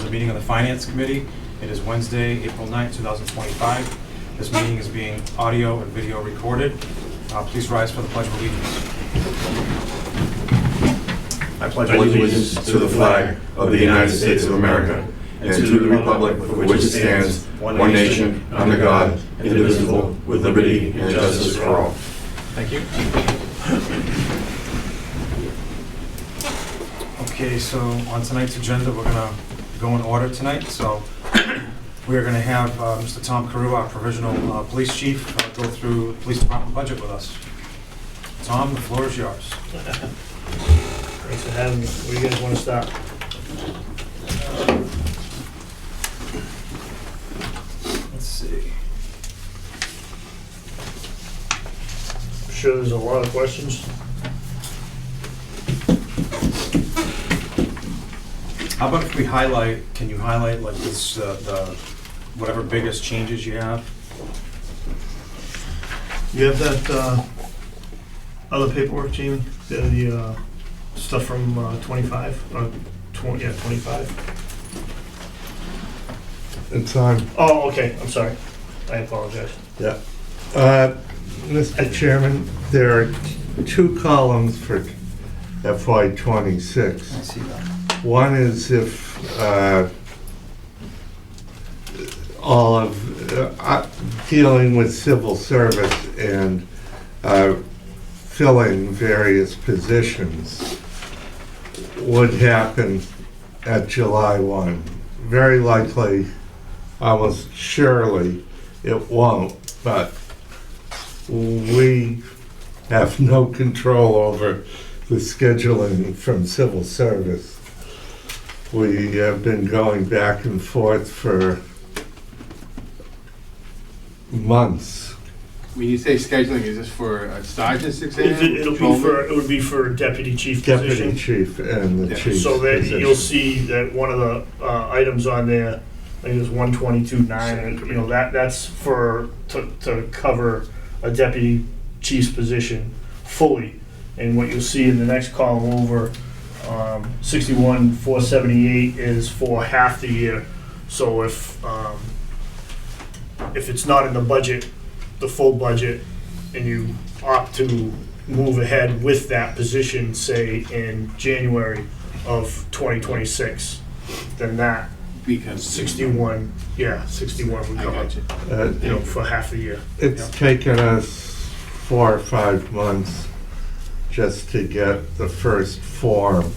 is a meeting of the Finance Committee. It is Wednesday, April 9th, 2025. This meeting is being audio and video recorded. Please rise for the Pledge of Allegiance. I pledge allegiance to the flag of the United States of America and to the republic for which it stands, one nation, under God, indivisible, with liberty and justice for all. Thank you. Okay, so on tonight's agenda, we're going to go in order tonight. So we're going to have Mr. Tom Carew, our provisional police chief, go through the police department budget with us. Tom, the floor is yours. Thanks for having me. Where do you guys want to start? Let's see. I'm sure there's a lot of questions. How about if we highlight, can you highlight like this, the whatever biggest changes you have? You have that other paperwork, Jamie? The stuff from 25? 25. It's on, Oh, okay, I'm sorry. I apologize. yeah. Mr. Chairman, there are two columns for FY '26. I see that. One is if all of dealing with civil service and filling various positions would happen at July 1. Very likely, almost surely, it won't, but we have no control over the scheduling from civil service. We have been going back and forth for months. When you say scheduling, is this for a sergeant's exam? It would be for deputy chief Deputy position. chief and the Yeah. chief's So that position. you'll see that one of the items on there, I think it's 122.9, and you know that's for to cover a deputy chief's position fully. And what you'll see in the next column over, 61,478 is for half the year. So if it's not in the budget, the full budget, and you opt to move ahead with that position, say in January of 2026, then that Because 61 would I cover, got you. you know, for half the year. It's taken us 4 or 5 months just to get the first form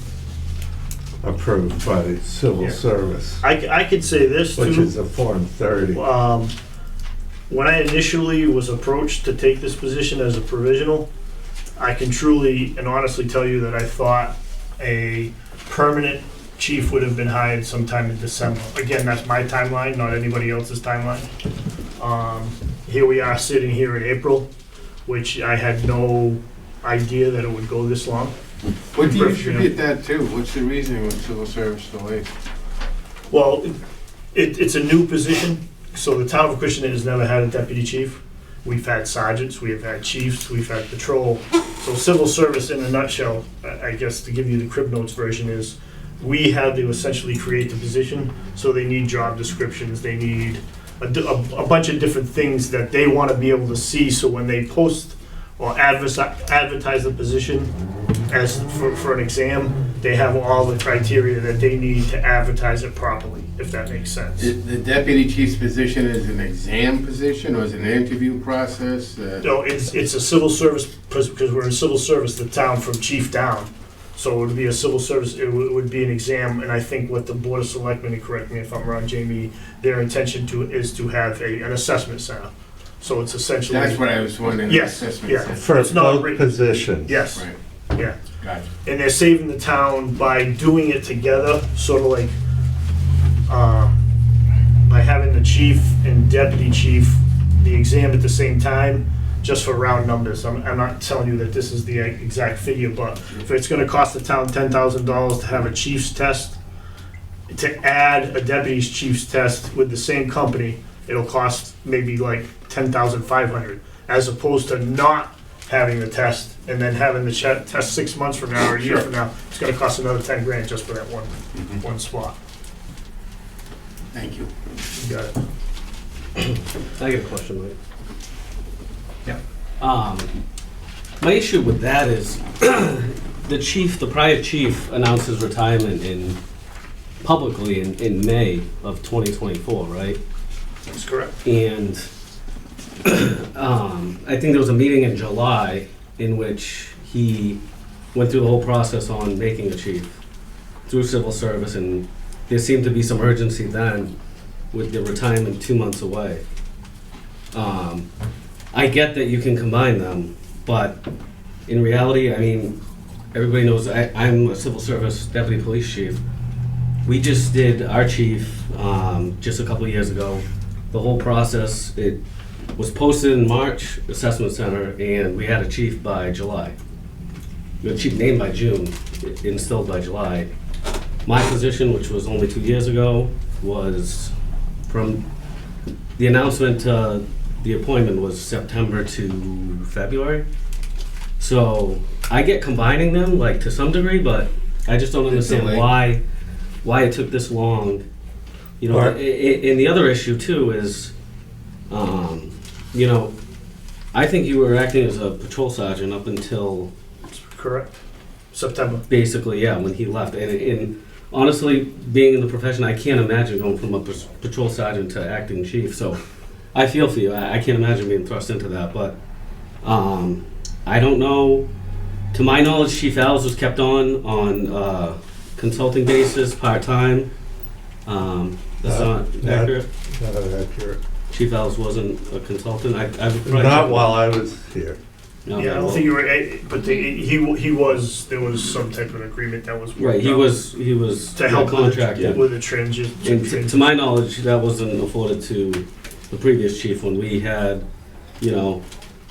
approved by civil Yeah. service, I could say this which too. is a Form 30. When I initially was approached to take this position as a provisional, I can truly and honestly tell you that I thought a permanent chief would have been hired sometime in December. Again, that's my timeline, not anybody else's timeline. Here we are sitting here in April, which I had no idea that it would go this long. What do you attribute that to? What's the reasoning with civil service delays? Well, it's a new position, so the town of Acushnet has never had a deputy chief. We've had sergeants, we have had chiefs, we've had patrol. So civil service in a nutshell, I guess to give you the Crib Notes version is, we had to essentially create the position, so they need job descriptions, they need a bunch of different things that they want to be able to see, so when they post or advertise the position as for an exam, they have all the criteria that they need to advertise it properly, if that makes sense. The deputy chief's position is an exam position, or is it an interview process? No, it's a civil service, because we're in civil service, the town from chief down. So it would be a civil service, it would be an exam, and I think what the Board of Selectmen, and correct me if I'm wrong, Jamie, their intention is to have an assessment center. So it's essentially. That's what I was wondering. the Yes, assessment yeah. center. For It's not both written. positions. Yes, Right, yeah. gotcha. And they're saving the town by doing it together, sort of like, by having the chief and deputy chief, the exam at the same time, just for round numbers. I'm not telling you that this is the exact figure, but if it's gonna cost the town $10,000 to have a chief's test, to add a deputy's chief's test with the same company, it'll cost maybe like $10,500, as opposed to not having the test and then having the test 6 months from now or a year from now. It's gonna cost another 10 grand just for that one spot. Thank you. You got it. I got a question, Mike. Yeah. My issue with that is the prior chief announced his retirement publicly in May of 2024, right? That's correct. And I think there was a meeting in July in which he went through the whole process on making a chief through civil service, and there seemed to be some urgency then with the retirement 2 months away. I get that you can combine them, but in reality, I mean, everybody knows I'm a civil service deputy police chief. We just did our chief just a couple of years ago. The whole process, it was posted in March, assessment center, and we had a chief by July. We had a chief named by June, instilled by July. My position, which was only 2 years ago, was from the announcement to the appointment was September to February. So I get combining them, like, to some degree, but I just don't understand delay. why it took this long. You know, Right. and the other issue too is, you know, I think you were acting as a patrol sergeant up until Correct. September. basically, yeah, when he left. And honestly, being in the profession, I can't imagine going from a patrol sergeant to acting chief. So I feel for you. I can't imagine being thrust into that. But I don't know. To my knowledge, Chief Alves was kept on consulting basis, part-time. That's not accurate. Not accurate. Chief Alves wasn't a consultant. I've Not while I was here. No, Yeah, I don't think you were, but he was, there was some type of agreement that was. Right, he was To help contracted. with the transition. And to my knowledge, that wasn't afforded to the previous chief when we had, you know,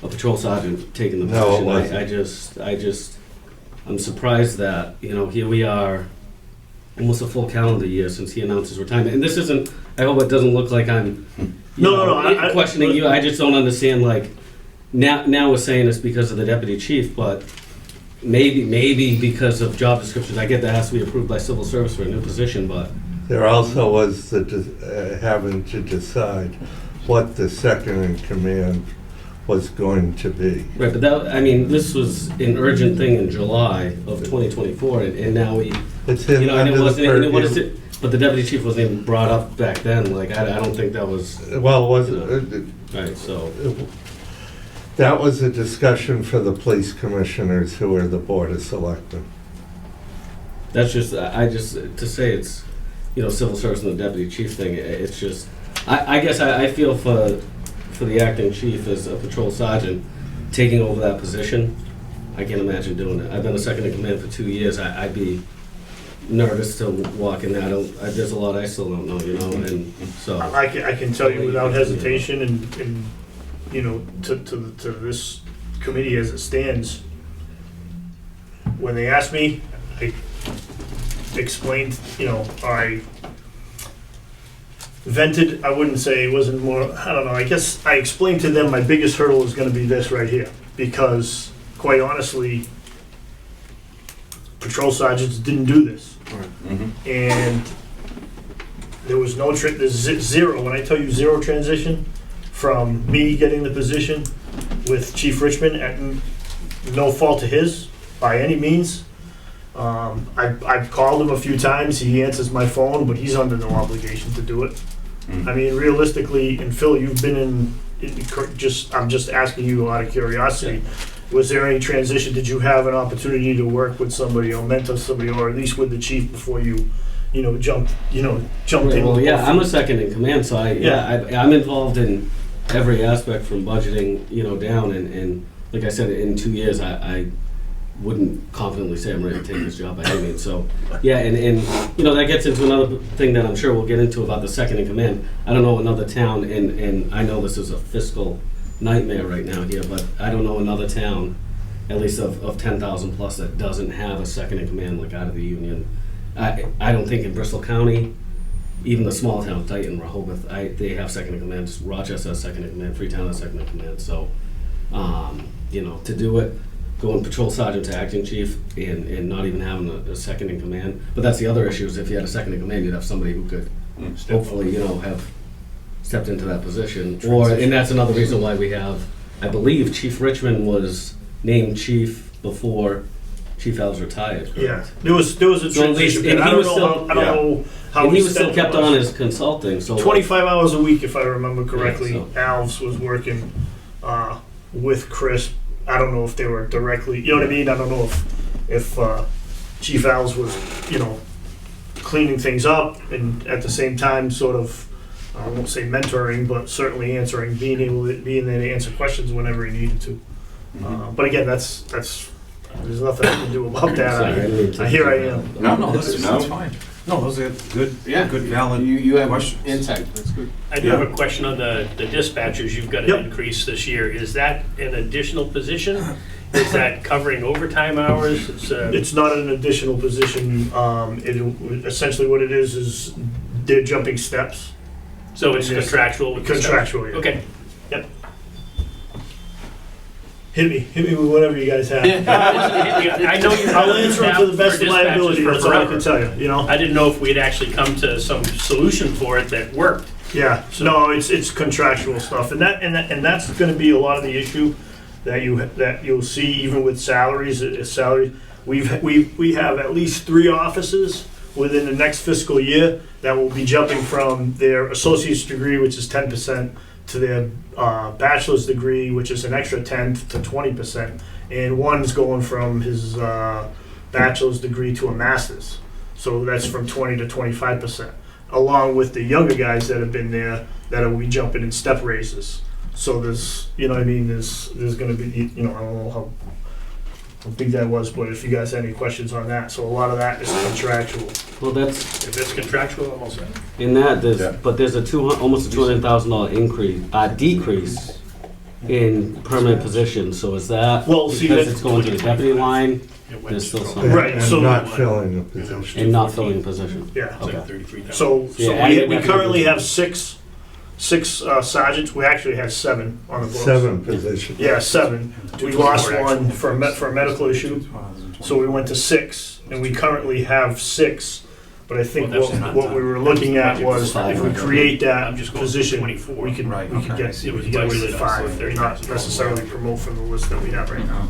a patrol sergeant taking the No, it position. wasn't. I'm surprised that, you know, here we are, almost a full calendar year since he announced his retirement. And this isn't, I hope it doesn't look like I'm, you No, know, I- questioning you. I just don't understand, like, now we're saying it's because of the deputy chief, but maybe because of job descriptions. I get that has to be approved by civil service for a new position, but There also was having to decide what the second in command was going to be. right, but that, I mean, this was an urgent thing in July of 2024, and now we, It's you in know, and under it the wasn't, and it wasn't, purview. but the deputy chief wasn't even brought up back then, like, I don't think that was, Well, it wasn't, right, so, that was a discussion for the police commissioners who are the board of selectmen. that's just, to say it's, you know, civil service and the deputy chief thing, it's just, I guess I feel for the acting chief as a patrol sergeant, taking over that position. I can't imagine doing it. I've been a second in command for 2 years. I'd be nervous to walk in there. There's a lot I still don't know, you know, and so. I can tell you without hesitation and, you know, to this committee as it stands, when they asked me, I explained, you know, I vented, I wouldn't say, it wasn't more, I don't know, I guess I explained to them my biggest hurdle is gonna be this right here, because quite honestly, patrol sergeants didn't do this. And there was no, there's zero, when I tell you zero transition, from me getting the position with Chief Richmond at no fault of his, by any means. I've called him a few times, he answers my phone, but he's under no obligation to do it. I mean, realistically, and Phil, you've been I'm just asking you out of curiosity, was there any transition, did you have an opportunity to work with somebody or mentor somebody, or at least with the chief before you jumped in? Well, yeah, I'm a second in command, so I'm involved in every aspect from budgeting, you know, down, and like I said, in 2 years, I wouldn't confidently say I'm ready to take this job by any means. So, yeah, and you know, that gets into another thing that I'm sure we'll get into about the second in command. I don't know another town, and I know this is a fiscal nightmare right now here, but I don't know another town, at least of 10,000 plus, that doesn't have a second in command, like out of the union. I don't think in Bristol County, even the small towns, Dayton, Rehoboth, they have second in command. Rochester has second in command. Freetown has second in command. So, you know, to do it, going patrol sergeant to acting chief and not even having a second in command. But that's the other issue, is if you had a second in command, you'd have somebody who could hopefully, have stepped into that position. And that's another reason why we have, I believe Chief Richmond was named chief before Chief Alves retired. Yeah, there was a So at least- transition. and I he don't was know still- how, I don't know how And he was still extended kept it was. on as consulting, so. 25 hours a week, if I remember correctly. Yeah, Alves was working with Chris. I don't know if they were directly, you know what I mean? I don't know if Chief Alves was, cleaning things up and at the same time sort of, I won't say mentoring, but certainly answering, being there to answer questions whenever he needed to. But again, that's there's nothing I can do about Sorry, that. I didn't mean to- Here I am. No, That's fine. No, those are good, Yeah. good valid You have questions. insight, that's good. I do have a question on the dispatchers. You've got an Yep. increase this year. Is that an additional position? Is that covering overtime hours? It's not an additional position. Essentially what it is they're jumping steps. So it's contractual with the staff? Contractual, yeah. Okay. Hit me with whatever you guys have. I know you. I'll answer it to the best of my ability, For that's all I forever. can tell you, I didn't know if we'd actually come to some solution for it that worked. Yeah, no, it's contractual stuff, and that's gonna be a lot of the issue that you'll see even with salaries, we have at least 3 offices within the next fiscal year that will be jumping from their associate's degree, which is 10%, to their bachelor's degree, which is an extra 10 to 20%, and one's going from his bachelor's degree to a master's. So that's from 20 to 25%, along with the younger guys that have been there that will be jumping in step raises. So there's, there's going to be, I don't know how big that was, but if you guys have any questions on that, so a lot of that is contractual. Well, that's, If it's contractual, I'm all set. in that, Yeah. but there's almost a $200,000 decrease in permanent positions, so is that Well, see, because that- it's going to the deputy line, It went there's still from- some, Right, And so- not filling a position. and not filling a position? Yeah. It's like Okay. 33,000. So Yeah, we and- currently have six sergeants. We actually had 7 on the books. 7 positions. Yeah, 7. We lost one for a medical issue, so we went to 6, and we currently have 6. But I think Well, that's not what we were looking at was if we create I'm that just going position, 24. we could Right, get okay, I see. we It could was get rid of budgeted 5, for and 30. not necessarily promote from the list that we have right now.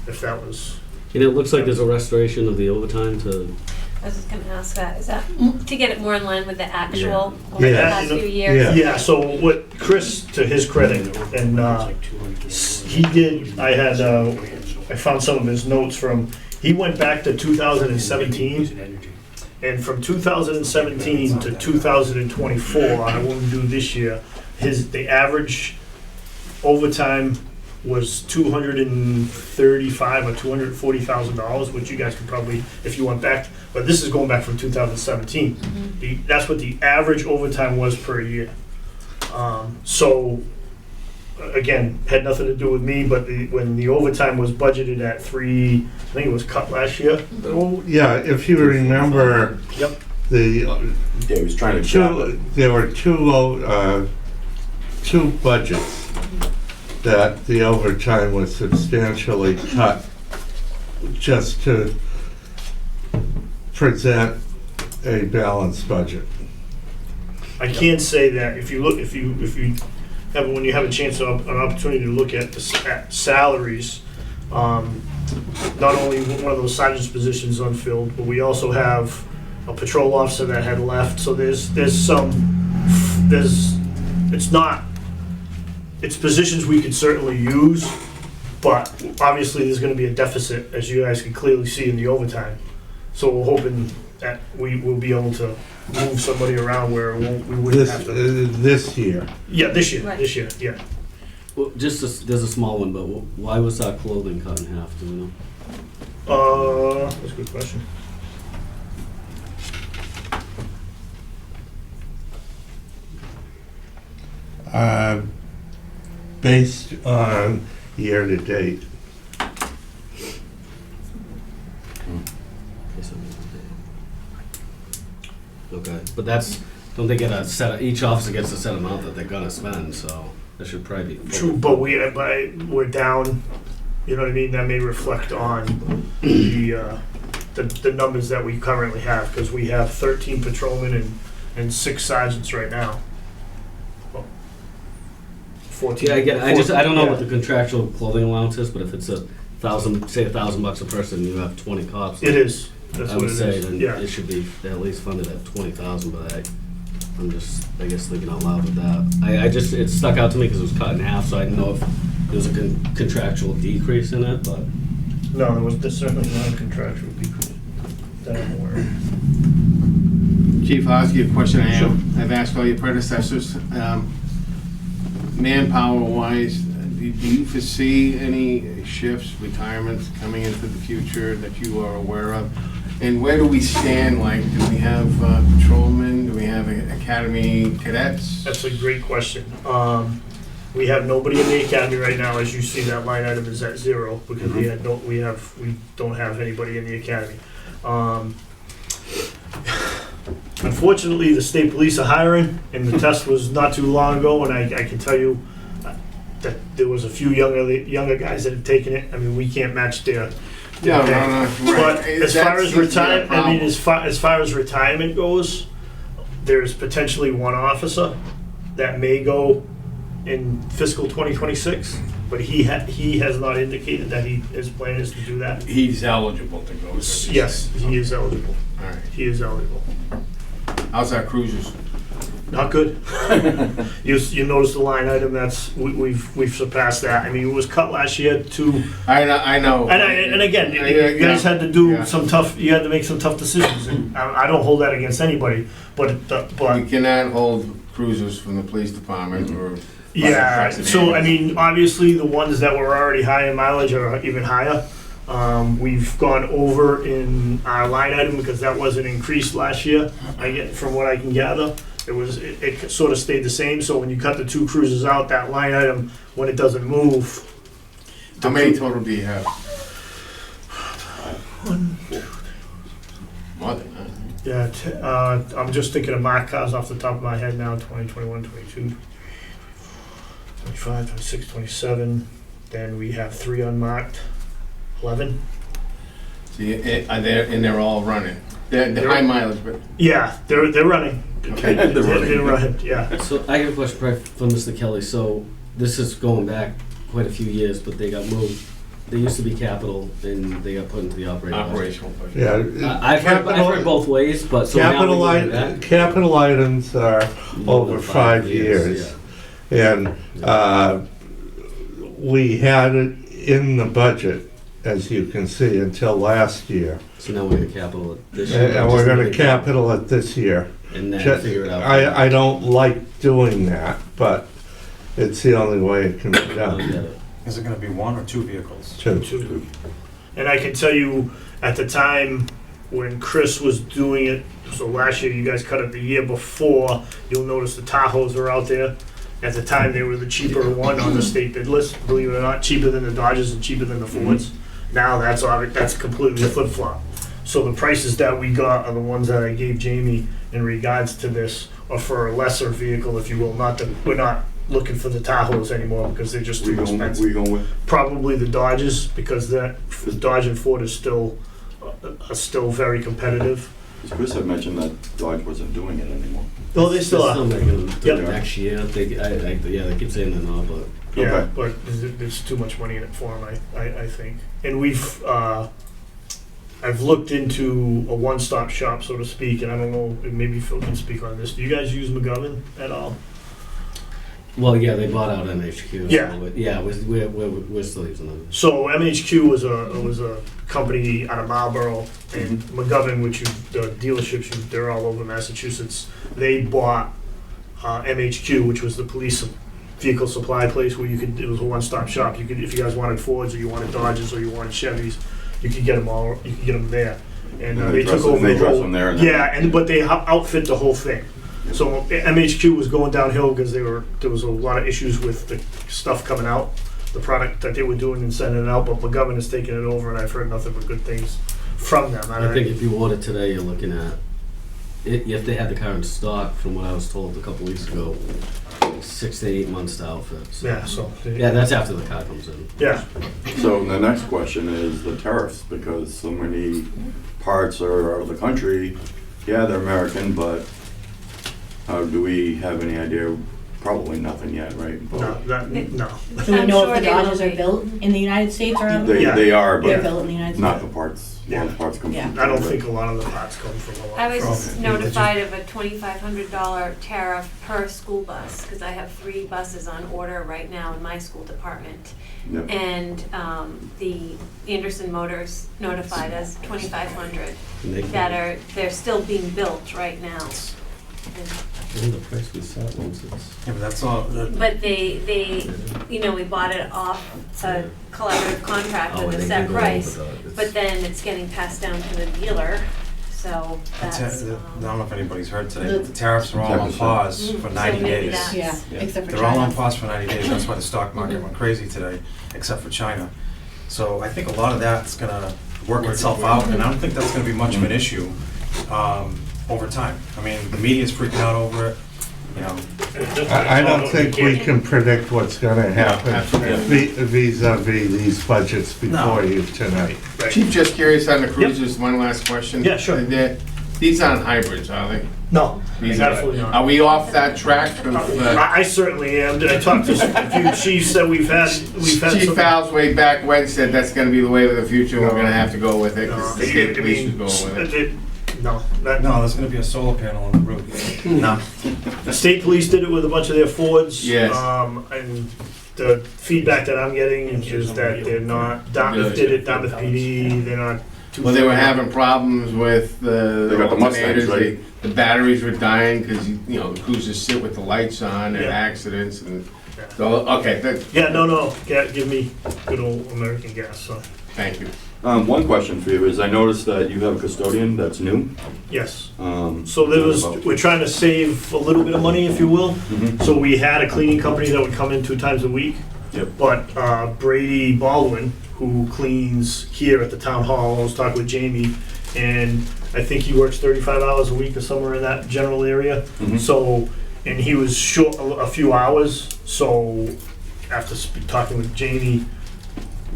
If that was. And it looks like there's a restoration of the overtime to, I was just gonna ask that, is that to get it more in line with the actual over the Yeah. past few years? Yeah. Yeah, so what Chris, to his credit, and he did, I found some of his notes from, he went back to 2017, and from 2017 to 2024, I won't do this year, the average overtime was $235,000 or $240,000, which you guys could probably, if you went back, but this is going back from 2017. That's what the average overtime was per year. So, again, had nothing to do with me, but when the overtime was budgeted at 3, I think it was cut last year. Oh, yeah, if you remember, Yep. the Yeah, he was trying to chop it. there were two budgets that the overtime was substantially cut just to present a balanced budget. I can say that if you have, when you have a chance, an opportunity to look at at salaries, not only one of those sergeant's positions unfilled, but we also have a patrol officer that had left. So it's positions we could certainly use, but obviously there's going to be a deficit, as you guys can clearly see in the overtime. So we're hoping that we will be able to move somebody around where we wouldn't have to. This year. Yeah, this year, Right. yeah. well, there's a small one, but why was our clothing cut in half, do we know? That's a good question. Based on year-to-date. Okay, but don't they get each officer gets a set amount that they're gonna spend, so that should probably be. True, but we're down, you know what I mean? That may reflect on the numbers that we currently have, because we have 13 patrolmen and 6 sergeants right now. Well, 14. Yeah, again, I don't know yeah. what the contractual clothing allowance is, but if it's say $1,000 a person, you have 20 cops. It is. That's I what would it say is. then Yeah. it should be at least funded at 20,000, but I'm just, I guess, thinking out loud with that. It stuck out to me because it was cut in half, so I didn't know if there was a contractual decrease in it, but. No, there's certainly not a contractual decrease that I'm aware of. Chief, I'll ask you a question I've asked all your predecessors. Manpower-wise, do you foresee any shifts, retirements coming into the future that you are aware of? And where do we stand? Like, do we have patrolmen? Do we have academy cadets? That's a great question. We have nobody in the academy right now. As you see, that line item is at 0 because we don't have anybody in the academy. Unfortunately, the state police are hiring, and the test was not too long ago, and I can tell you that there was a few younger guys that have taken it. I mean, we can't match their. No, But as far as retirement, I mean, problem. as far as retirement goes, there's potentially one officer that may go in fiscal 2026, but he has not indicated that his plan is to do that. He's eligible to go. is what you're Yes, saying. he is eligible. All right. He is eligible. How's our cruisers? Not good. You notice the line item we've surpassed that. I mean, it was cut last year to. I know. And again, you guys had to do some tough. You had to make some tough decisions, and I don't hold that against anybody. But You cannot hold cruisers from the police department or. yeah. So I mean, obviously, the ones that were already high in mileage are even higher. We've gone over in our line item because that wasn't increased last year. From what I can gather, it sort of stayed the same. So when you cut the 2 cruisers out, that line item, when it doesn't move. How many total do you have? More than that. Yeah, I'm just thinking of marked cars off the top of my head now, 20, 21, 22, 25, 26, 27. Then we have 3 unmarked, 11. So they're all running. They're high mileage, but. Yeah, they're running. Okay. They're running, yeah. So I got a question probably for Mr. Kelly. So this is going back quite a few years, but they got moved. They used to be capital, and they got put into the operating budget. Operational budget. Yeah. I've heard both ways, but so now Capital, we're doing that. capital items are More over than 5 years. And we had it in the budget, as you can see, until last year. So now we're going to capital it this year. And we're gonna capital it this year. And then Ju- figure it out. I don't like doing that, but it's the only way it can be I get done. it. Is it gonna be 1 or 2 vehicles? Too. And I can tell you, at the time when Chris was doing it, so last year you guys cut it the year before, you'll notice the Tahoes were out there. At the time, they were the cheaper one on the state bid list, believe it or not, cheaper than the Dodges and cheaper than the Fords. Now that's completely flip-flop. So the prices that we got are the ones that I gave Jamie in regards to this, are for a lesser vehicle, if you will. We're not looking for the Tahoes anymore because they're just too expensive. We going with? Probably the Dodges, because the Dodge and Ford are still very competitive. Chris had mentioned that Dodge wasn't doing it anymore. Oh, they still They're are. making them do it Yep. next year. They keep saying they're not, but Yeah, Okay. but there's too much money in it for them, I think. And I've looked into a one-stop shop, so to speak, and I don't know, maybe Phil can speak on this. Do you guys use McGovern at all? well, yeah, they bought out MHQ. Yeah. So, but yeah, we're still using them. So MHQ was a company out of Marlboro, and McGovern, the dealerships, they're all over Massachusetts. They bought MHQ, which was the police vehicle supply place where it was a one-stop shop. If you guys wanted Fords or you wanted Dodges or you wanted Chevys, you could get them all. You could get them there. And And they took over. They the dress whole- them there. Yeah, but they outfit the whole thing. So MHQ was going downhill because there was a lot of issues with the stuff coming out, the product that they were doing and sending it out. But McGovern has taken it over, and I've heard nothing but good things from them. I think if you order today, you're looking at if they had the car in stock, from what I was told a couple weeks ago, 6 to 8 months to outfit. So. Yeah, so Yeah, that's after the car comes in. yeah. So the next question is the tariffs, because so many parts are out of the country. Yeah, they're American, but Do we have any idea? Probably nothing yet, right? No, no. Do we I'm know sure if the they will Dodges are be. built in the United States or out of They, Yeah. they are, They're but built in the United States? not the parts. A lot of the parts come Yeah. from. I don't think a lot of the parts come from a lot. I was from- notified of a $2,500 tariff per school bus, because I have 3 buses on order right now in my school department. Yep. And the Anderson Motors notified us 2,500 And they they're still being built right now. And the price we set once it's. Yeah, but that's all, But they, we bought it off a collaborative contract Oh, with and a they set can go price, over the- but then it's getting passed down to the dealer, so I that's. don't know if anybody's heard today, but the tariffs are all on 10%. pause for So 90 maybe days. that's- Yeah, Yeah. except for They're all on China. pause for 90 days, that's why the stock market went crazy today, except for China. So I think a lot of that's gonna work itself out, and I don't think that's gonna be much of an issue over time. I mean, the media's freaking out over it, you know. I don't think we can predict what's gonna happen vis-à-vis these budgets before you tonight. Chief, just curious on the cruisers, one last question. Yeah, sure. These aren't hybrids, are they? No, These are- absolutely not. Are we off that track? I certainly am. I talked to a few chiefs that we've had Chief some. Al's way back when said that's gonna be the way of the future, we're gonna have to go with it, No, 'cause the state I police is mean, going with it. No, that, No, there's gonna be a solar panel on the roof. No. the state police did it with a bunch of their Fords. Yes. And the feedback that I'm getting is that they're not, Dartmouth did it, Dartmouth PD, they're not too. Well, they were having problems with the They got the Mustangs, alternators, right? the batteries were dying, cause the cruisers sit with the lights on and Yeah. accidents and, so, okay, Yeah, no, give me good old American gas, so, thank you. One question for you is, I noticed that you have a custodian that's new. yes. So So we're trying to save a little bit of money, if you will. Mhm. So we had a cleaning company that would come in 2 times a week. Yep. But Brady Baldwin, who cleans here at the town hall, I was talking with Jamie, and I think he works 35 hours a week or somewhere in that general area. Mhm. So, and he was short a few hours, so after talking with Jamie,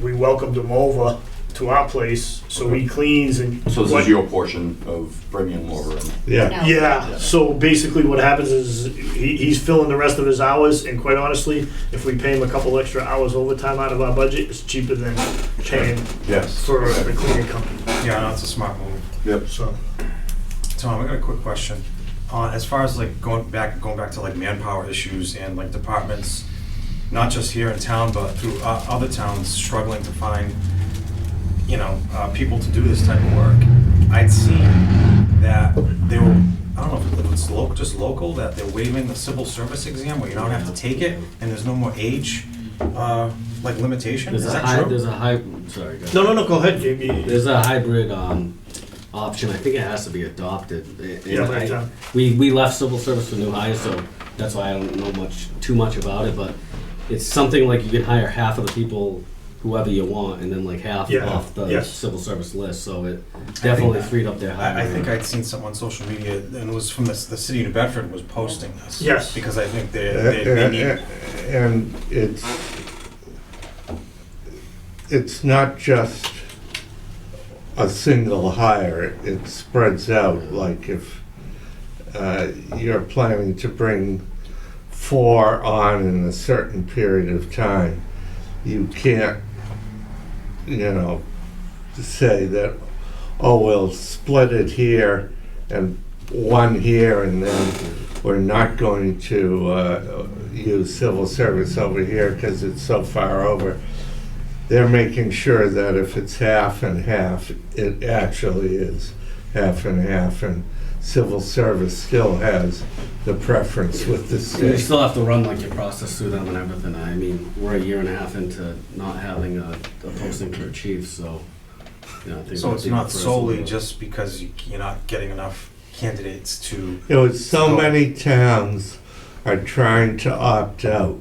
we welcomed him over to our place, so he cleans and. So this what- is your portion of bringing him over and. Yeah, No. Yeah, so basically what happens is he's filling the rest of his hours, and quite honestly, if we pay him a couple extra hours overtime out of our budget, it's cheaper than paying Yes. for the cleaning company, Yeah, no, it's a smart move. Yep. so. Tom, I got a quick question. As far as like going back to like manpower issues and like departments, not just here in town, but through other towns struggling to find, people to do this type of work. I'd seen that they were, I don't know if it's just local, that they're waiving the civil service exam where you don't have to take it and there's no more age, like limitation. Is that true? There's a hybrid, sorry, guys. No, go ahead, Jamie. There's a hybrid option. I think it has to be adopted. And Yeah, right, we left civil service for new hires, so that's why I don't know too much about it. But it's something like you can hire half of the people, whoever you want, and then like half Yeah, off the yes. civil service list. So it definitely freed up their hiring. I think I'd seen something on social media, and it was from the city of New Bedford was posting this. Yes. Because I think they need. and it's not just a single hire, it spreads out, like if you're planning to bring 4 on in a certain period of time, you can't, say that, oh, we'll split it here and 1 here, and then we're not going to use civil service over here because it's so far over. They're making sure that if it's half and half, it actually is half and half, and civil service still has the preference with the You state. still have to run like your process through them and everything. I mean, we're a year and a half into not having a posting for a chief, so I think So it's that'd be not the first solely one. just because you're not getting enough candidates to. So many towns are trying to opt out.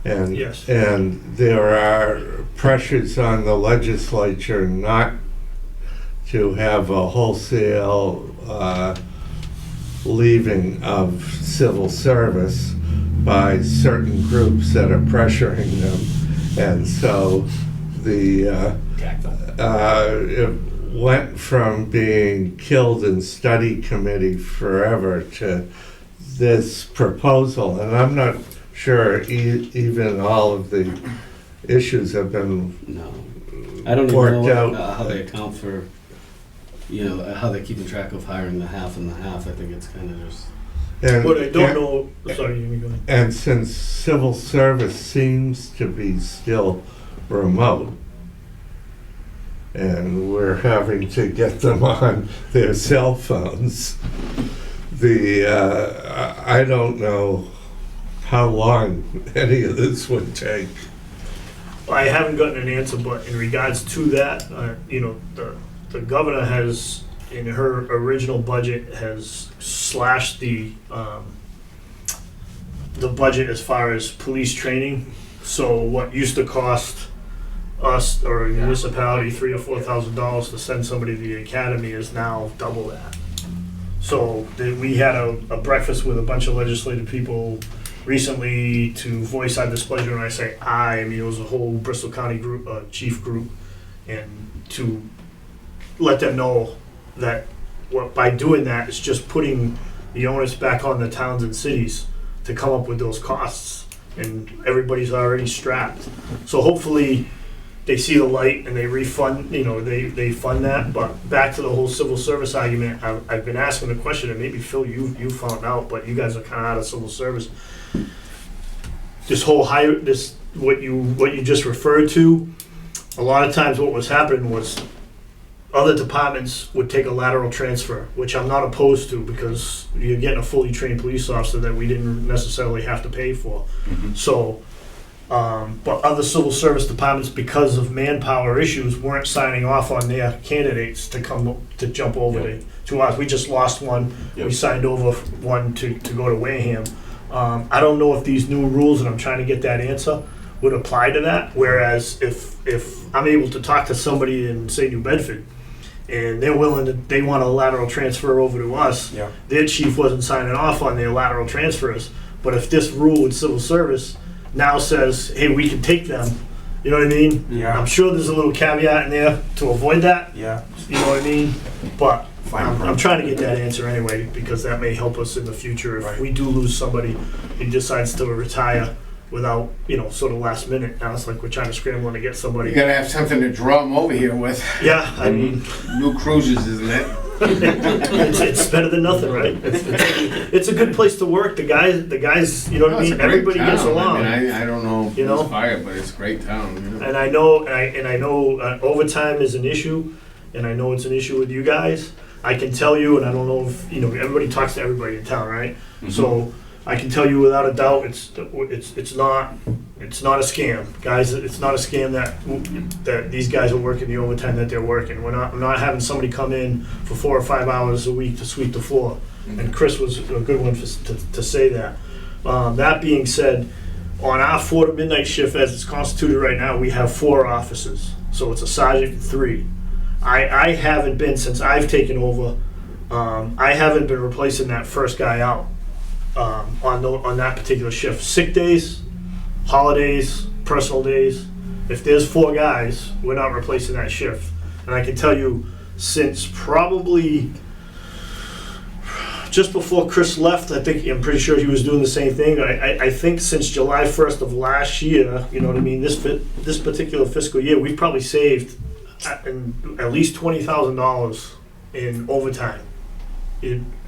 And, Yes. and there are pressures on the legislature not to have a wholesale leaving of civil service by certain groups that are pressuring them. And so it went from being killed in study committee forever to this proposal, and I'm not sure even all of the issues have been No. I don't even worked know out. how they account for, how they're keeping track of hiring the half and the half. I think it's kind of just, And, What I don't know, sorry, you go ahead. and since civil service seems to be still remote, and we're having to get them on their cell phones, I don't know how long any of this would take. I haven't gotten an answer, but in regards to that, the governor has, in her original budget, has slashed the budget as far as police training. So what used to cost us or a municipality $3,000 or $4,000 to send somebody to the academy is now double that. So we had a breakfast with a bunch of legislative people recently to voice our displeasure, and I say I mean it was a whole Bristol County group, chief group, and to let them know that by doing that, it's just putting the onus back on the towns and cities to come up with those costs, and everybody's already strapped. So hopefully they see the light and they refund, they fund that. But back to the whole civil service argument, I've been asking the question, and maybe Phil, you found out, but you guys are kind of out of civil service. This whole what you just referred to, a lot of times what was happening was other departments would take a lateral transfer, which I'm not opposed to because you're getting a fully trained police officer that we didn't necessarily have to pay for. So, but other civil service departments, because of manpower issues, weren't signing off on their candidates to jump over to us. We just lost one. We signed over one to go to Wareham. I don't know if these new rules, and I'm trying to get that answer, would apply to that. Whereas if I'm able to talk to somebody in, say, New Bedford, and they're they want a lateral transfer over to us, their chief wasn't signing off on their lateral transfers. But if this rule with civil service now says, hey, we can take them, you know what I mean? Yeah. I'm sure there's a little caveat in there to avoid that, Yeah. you know what I mean? But Fine. I'm trying to get that answer anyway, because that may help us in the future if Right. we do lose somebody who decides to retire without, sort of last minute. Now it's like we're trying to scramble to get You somebody. gotta have something to draw them over here with. Yeah, I mean, New cruises, isn't it? it's better than nothing, right? It's a good place to work. The guys, you know what I It's a mean? great Everybody town. gets along. I mean, I don't know You know? who's fired, but it's a great town. And I know, overtime is an issue, and I know it's an issue with you guys. I can tell you, and I don't know if, everybody talks to everybody in town, right? So I can tell you without a doubt, it's not a scam, guys. It's not a scam that these guys are working the overtime that they're working. I'm not having somebody come in for 4 or 5 hours a week to sweep the floor. And Chris was a good one to say that. That being said, on our 4 to midnight shift as it's constituted right now, we have 4 officers. So it's a sergeant and 3. I haven't been, since I've taken over, I haven't been replacing that first guy out on that particular shift. Sick days, holidays, personal days. If there's 4 guys, we're not replacing that shift. And I can tell you, since probably just before Chris left, I'm pretty sure he was doing the same thing. I think since July 1st of last year, you know what I mean, this particular fiscal year, we've probably saved at least $20,000 in overtime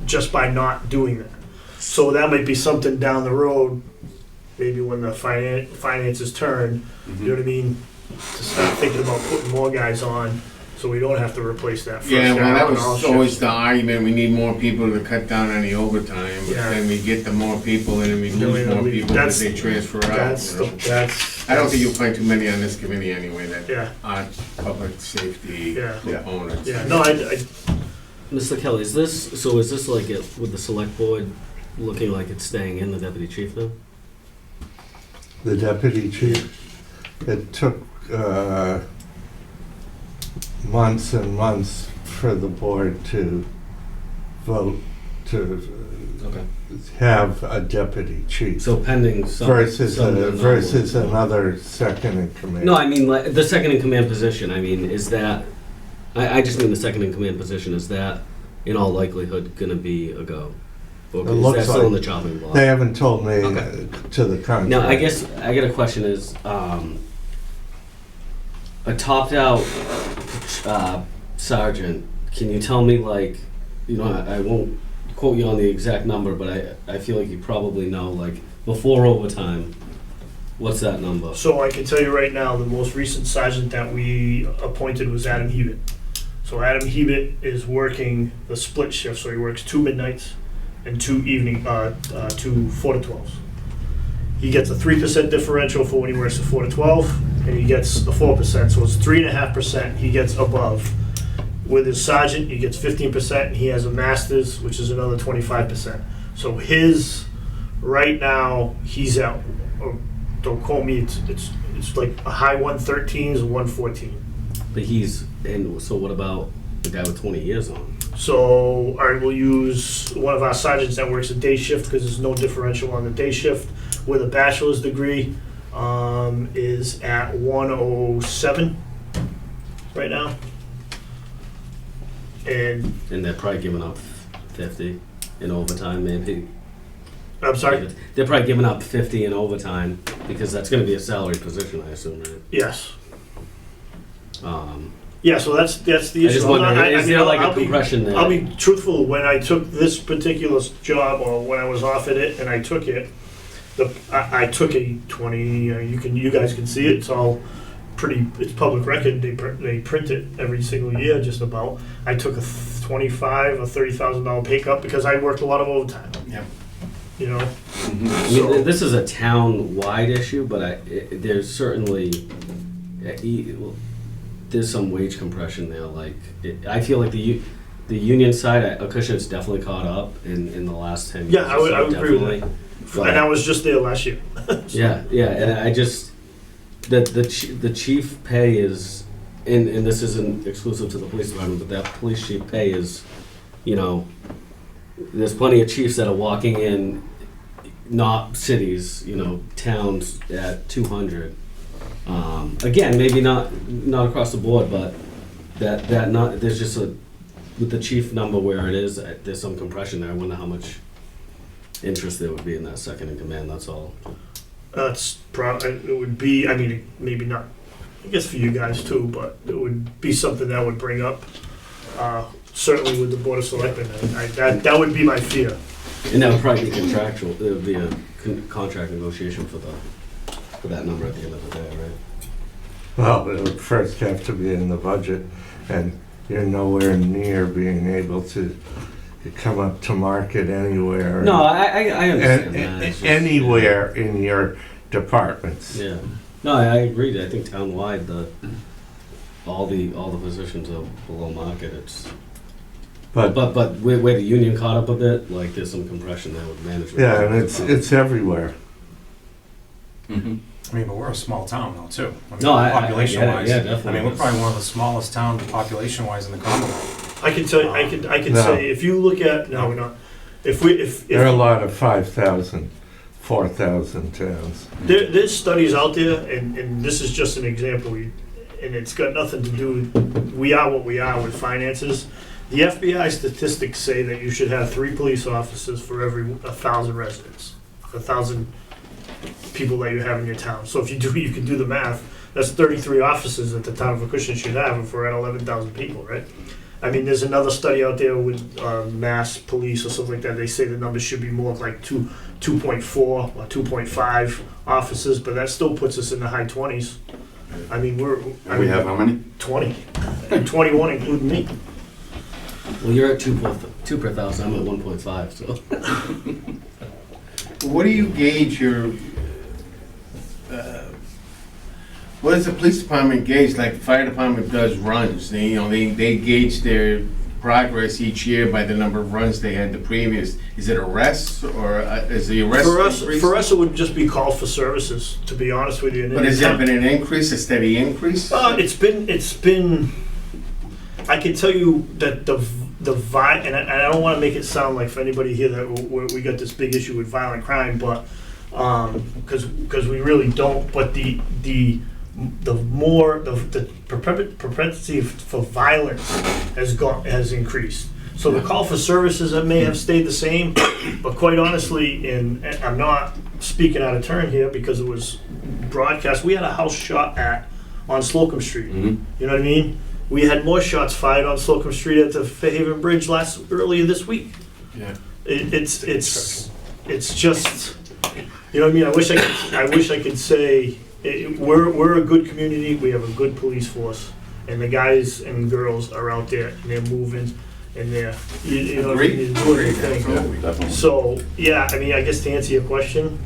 just by not doing that. So that might be something down the road, maybe when the finances turn, you know what I mean, to start thinking about putting more guys on so we don't have to replace that first guy. Yeah, well, that on all was shifts. always the argument. We need more people to cut down on the overtime. But Yeah. then we get the more people, and then we No, lose no, more we- people that's- as they transfer out. That's, I don't think you'll find too many on this committee anyway that yeah, aren't public safety yeah, components. yeah. No, I Mr. Kelly, is this like it with the select board looking like it's staying in the deputy chief now? The deputy chief, it took months and months for the board to vote to Okay. have a deputy chief So pending some. versus some another second in command. No, I mean, like, the second in command position, I mean, is that, I just mean the second in command position, is that in all likelihood gonna be a go? Or It is looks that still in the like- chopping block? They haven't told me Okay. to the contrary. Now, I guess I got a question is, a topped out sergeant, can you tell me like, you know, I won't quote you on the exact number, but I feel like you probably know, like, before overtime, what's that number? So I can tell you right now, the most recent sergeant that we appointed was Adam Hebert. So Adam Hebert is working the split shift, so he works 2 midnights and 2 2 4 to 12s. He gets a 3% differential for when he works a 4 to 12, and he gets a 4%, so it's 3.5% he gets above. With his sergeant, he gets 15%, and he has a master's, which is another 25%. So his, right now, he's at, don't quote me, it's like a high 113s and 114. But he's, and so what about the guy with 20 years on? So, all right, we'll use one of our sergeants that works a day shift because there's no differential on the day shift with a bachelor's degree, is at 107 right now. And, And they're probably giving up 50 in overtime, maybe. I'm sorry? They're probably giving up 50 in overtime because that's going to be a salary position, I assume, right? Yes. Um, Yeah, so that's the issue. I just I'm wonder, not- is there like a I'll be- compression there? I'll be truthful, when I took this particular job, or when I was offered it and I took it, I took a 20, you guys can see it, it's all pretty, it's public record, they print it every single year just about. I took a $25,000 or $30,000 pay cut because I worked a lot of overtime. Yep. You know? I mean, So- this is a town-wide issue, but there's certainly, there's some wage compression there. Like, I feel like the union side, Acushnet's definitely caught up in the last 10 years. Yeah, I would agree with definitely. And I was just there last year. Yeah, and I just, the chief pay is, and this isn't exclusive to the police department, but that police chief pay is, you know, there's plenty of chiefs that are walking in, not cities, you know, towns at 200. Again, maybe not across the board, but that not, there's just with the chief number where it is, there's some compression there. I wonder how much interest there would be in that second in command, that's all. It would be, I mean, maybe not, I guess for you guys too, but it would be something that would bring up, certainly with the Board of Selectmen. That would be my fear. And that would probably be contractual, it would be a contract negotiation for that number at the end of the day, right? Well, it would first have to be in the budget, and you're nowhere near being able to come up to market anywhere. No, I understand that. It's just- Anywhere in your departments. Yeah. No, I agree. I think town-wide, all the positions are below market. It's, But, but where the union caught up a bit, like there's some compression there with management. yeah, and it's everywhere. I mean, but we're a small town though, too. I mean, No, I population-wise. get it, yeah, definitely. I mean, we're probably one of the smallest towns population-wise in the Commonwealth. I can tell you, I can No. say, if you look at, no, we're not, if There are a lot of 5,000, 4,000 towns. there's studies out there, and this is just an example, and it's got nothing to do with, we are what we are with finances. The FBI statistics say that you should have 3 police officers for every 1,000 residents, 1,000 people that you have in your town. So if you can do the math, that's 33 officers that the town of Acushnet should have if we're at 11,000 people, right? I mean, there's another study out there with mass police or something like that. They say the numbers should be more like 2.4 or 2.5 officers, but that still puts us in the high 20s. I mean, We have how many? 20, and 21 including me. Well, you're at 2 per thousand. I'm at 1.5. So What do you gauge your, what does the police department gauge, like the fire department does runs? They gauge their progress each year by the number of runs they had the previous. Is it arrests, or is the arrest increase? For us, it would just be calls for services, to be honest with you. And But has there been an increase, a steady increase? It's been, I can tell you that and I don't want to make it sound like for anybody here that we got this big issue with violent crime, but, because we really don't, but the propensity for violence has increased. So the call for services that may have stayed the same, but quite honestly, and I'm not speaking out of turn here because it was broadcast, we had a house shot at on Slocum Street. Mhm. You know what I mean? We had more shots fired on Slocum Street at the Fairhaven Bridge earlier this week. Yeah. It's just, you know what I mean? I wish I could say we're a good community. We have a good police force, and the guys and girls are out there and they're moving and they're you know what I mean, they're doing their thing. Yeah, definitely. So yeah, I mean, I guess to answer your question,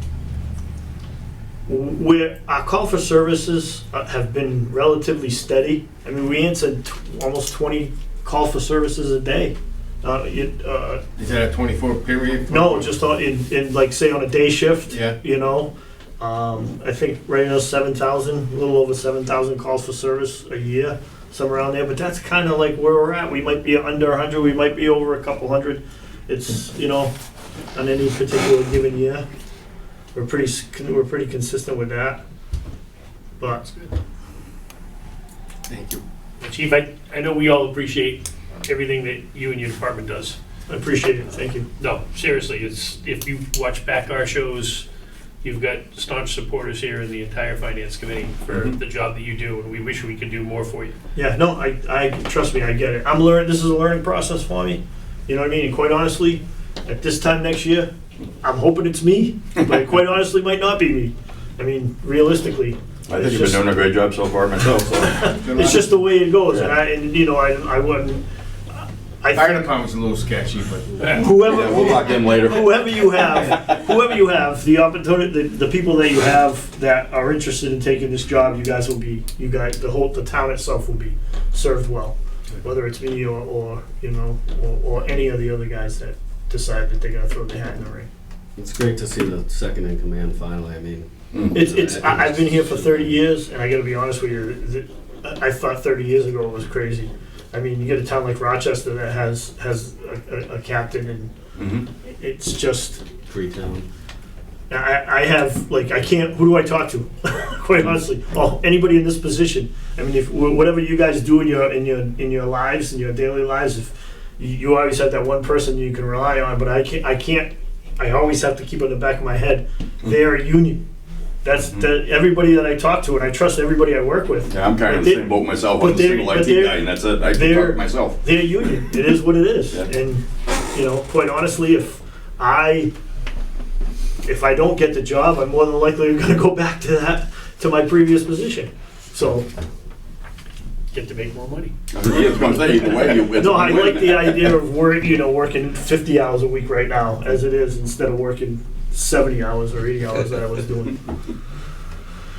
our call for services have been relatively steady. I mean, we answered almost 20 call for services a day. Is that a 24 period? No, just in like say on a day shift. Yeah. You know, I think right now 7,000, a little over 7,000 calls for service a year, somewhere around there. But that's kind of like where we're at. We might be under 100, we might be over a couple hundred. It's, you know, on any particular given year. We're pretty consistent with that. But Thank you. Chief, I know we all appreciate everything that you and your department does. I appreciate it. Thank you. No, seriously, if you watch back our shows, you've got staunch supporters here in the entire finance committee for the job that you do, and we wish we could do more for you. Yeah, no, I trust me, I get it. I'm learning. This is a learning process for me. You know what I mean? And quite honestly, at this time next year, I'm hoping it's me, but it quite honestly might not be me. I mean, realistically, I think you've been doing a great job so far myself, so. it's just the way it goes. Yeah. And you know, I wouldn't. Fire department's a little sketchy, but Whoever, Yeah, we'll lock in later. whoever you have, the opportunity, the people that you have that are interested in taking this job, the town itself will be served well. Whether it's me or you know, or any of the other guys that decide that they're gonna throw their hat in the ring. It's great to see the second in command finally. I mean, I've been here for 30 years, and I gotta be honest with you, I thought 30 years ago it was crazy. I mean, you get a town like Rochester that has a captain, and Mhm. it's just, Freetown. I have, like, I can't, who do I talk to? Quite honestly, anybody in this position. I mean, if whatever you guys do in your lives, in your daily lives, if you always have that one person you can rely on, but I can't, I always have to keep in the back of my head, they're a union. That's everybody that I talk to, and I trust everybody I work with. Yeah, I'm kind of in the same boat myself. I'm a single IT guy, and that's it. I can talk to myself. They're union. It is what it is. Yeah. And, you know, quite honestly, if I don't get the job, I'm more than likely going to go back to my previous position. So, Get to make more money. Yeah, I was gonna say, either way, it's no, a I win-win. like the idea of working 50 hours a week right now, as it is, instead of working 70 hours or 80 hours that I was doing.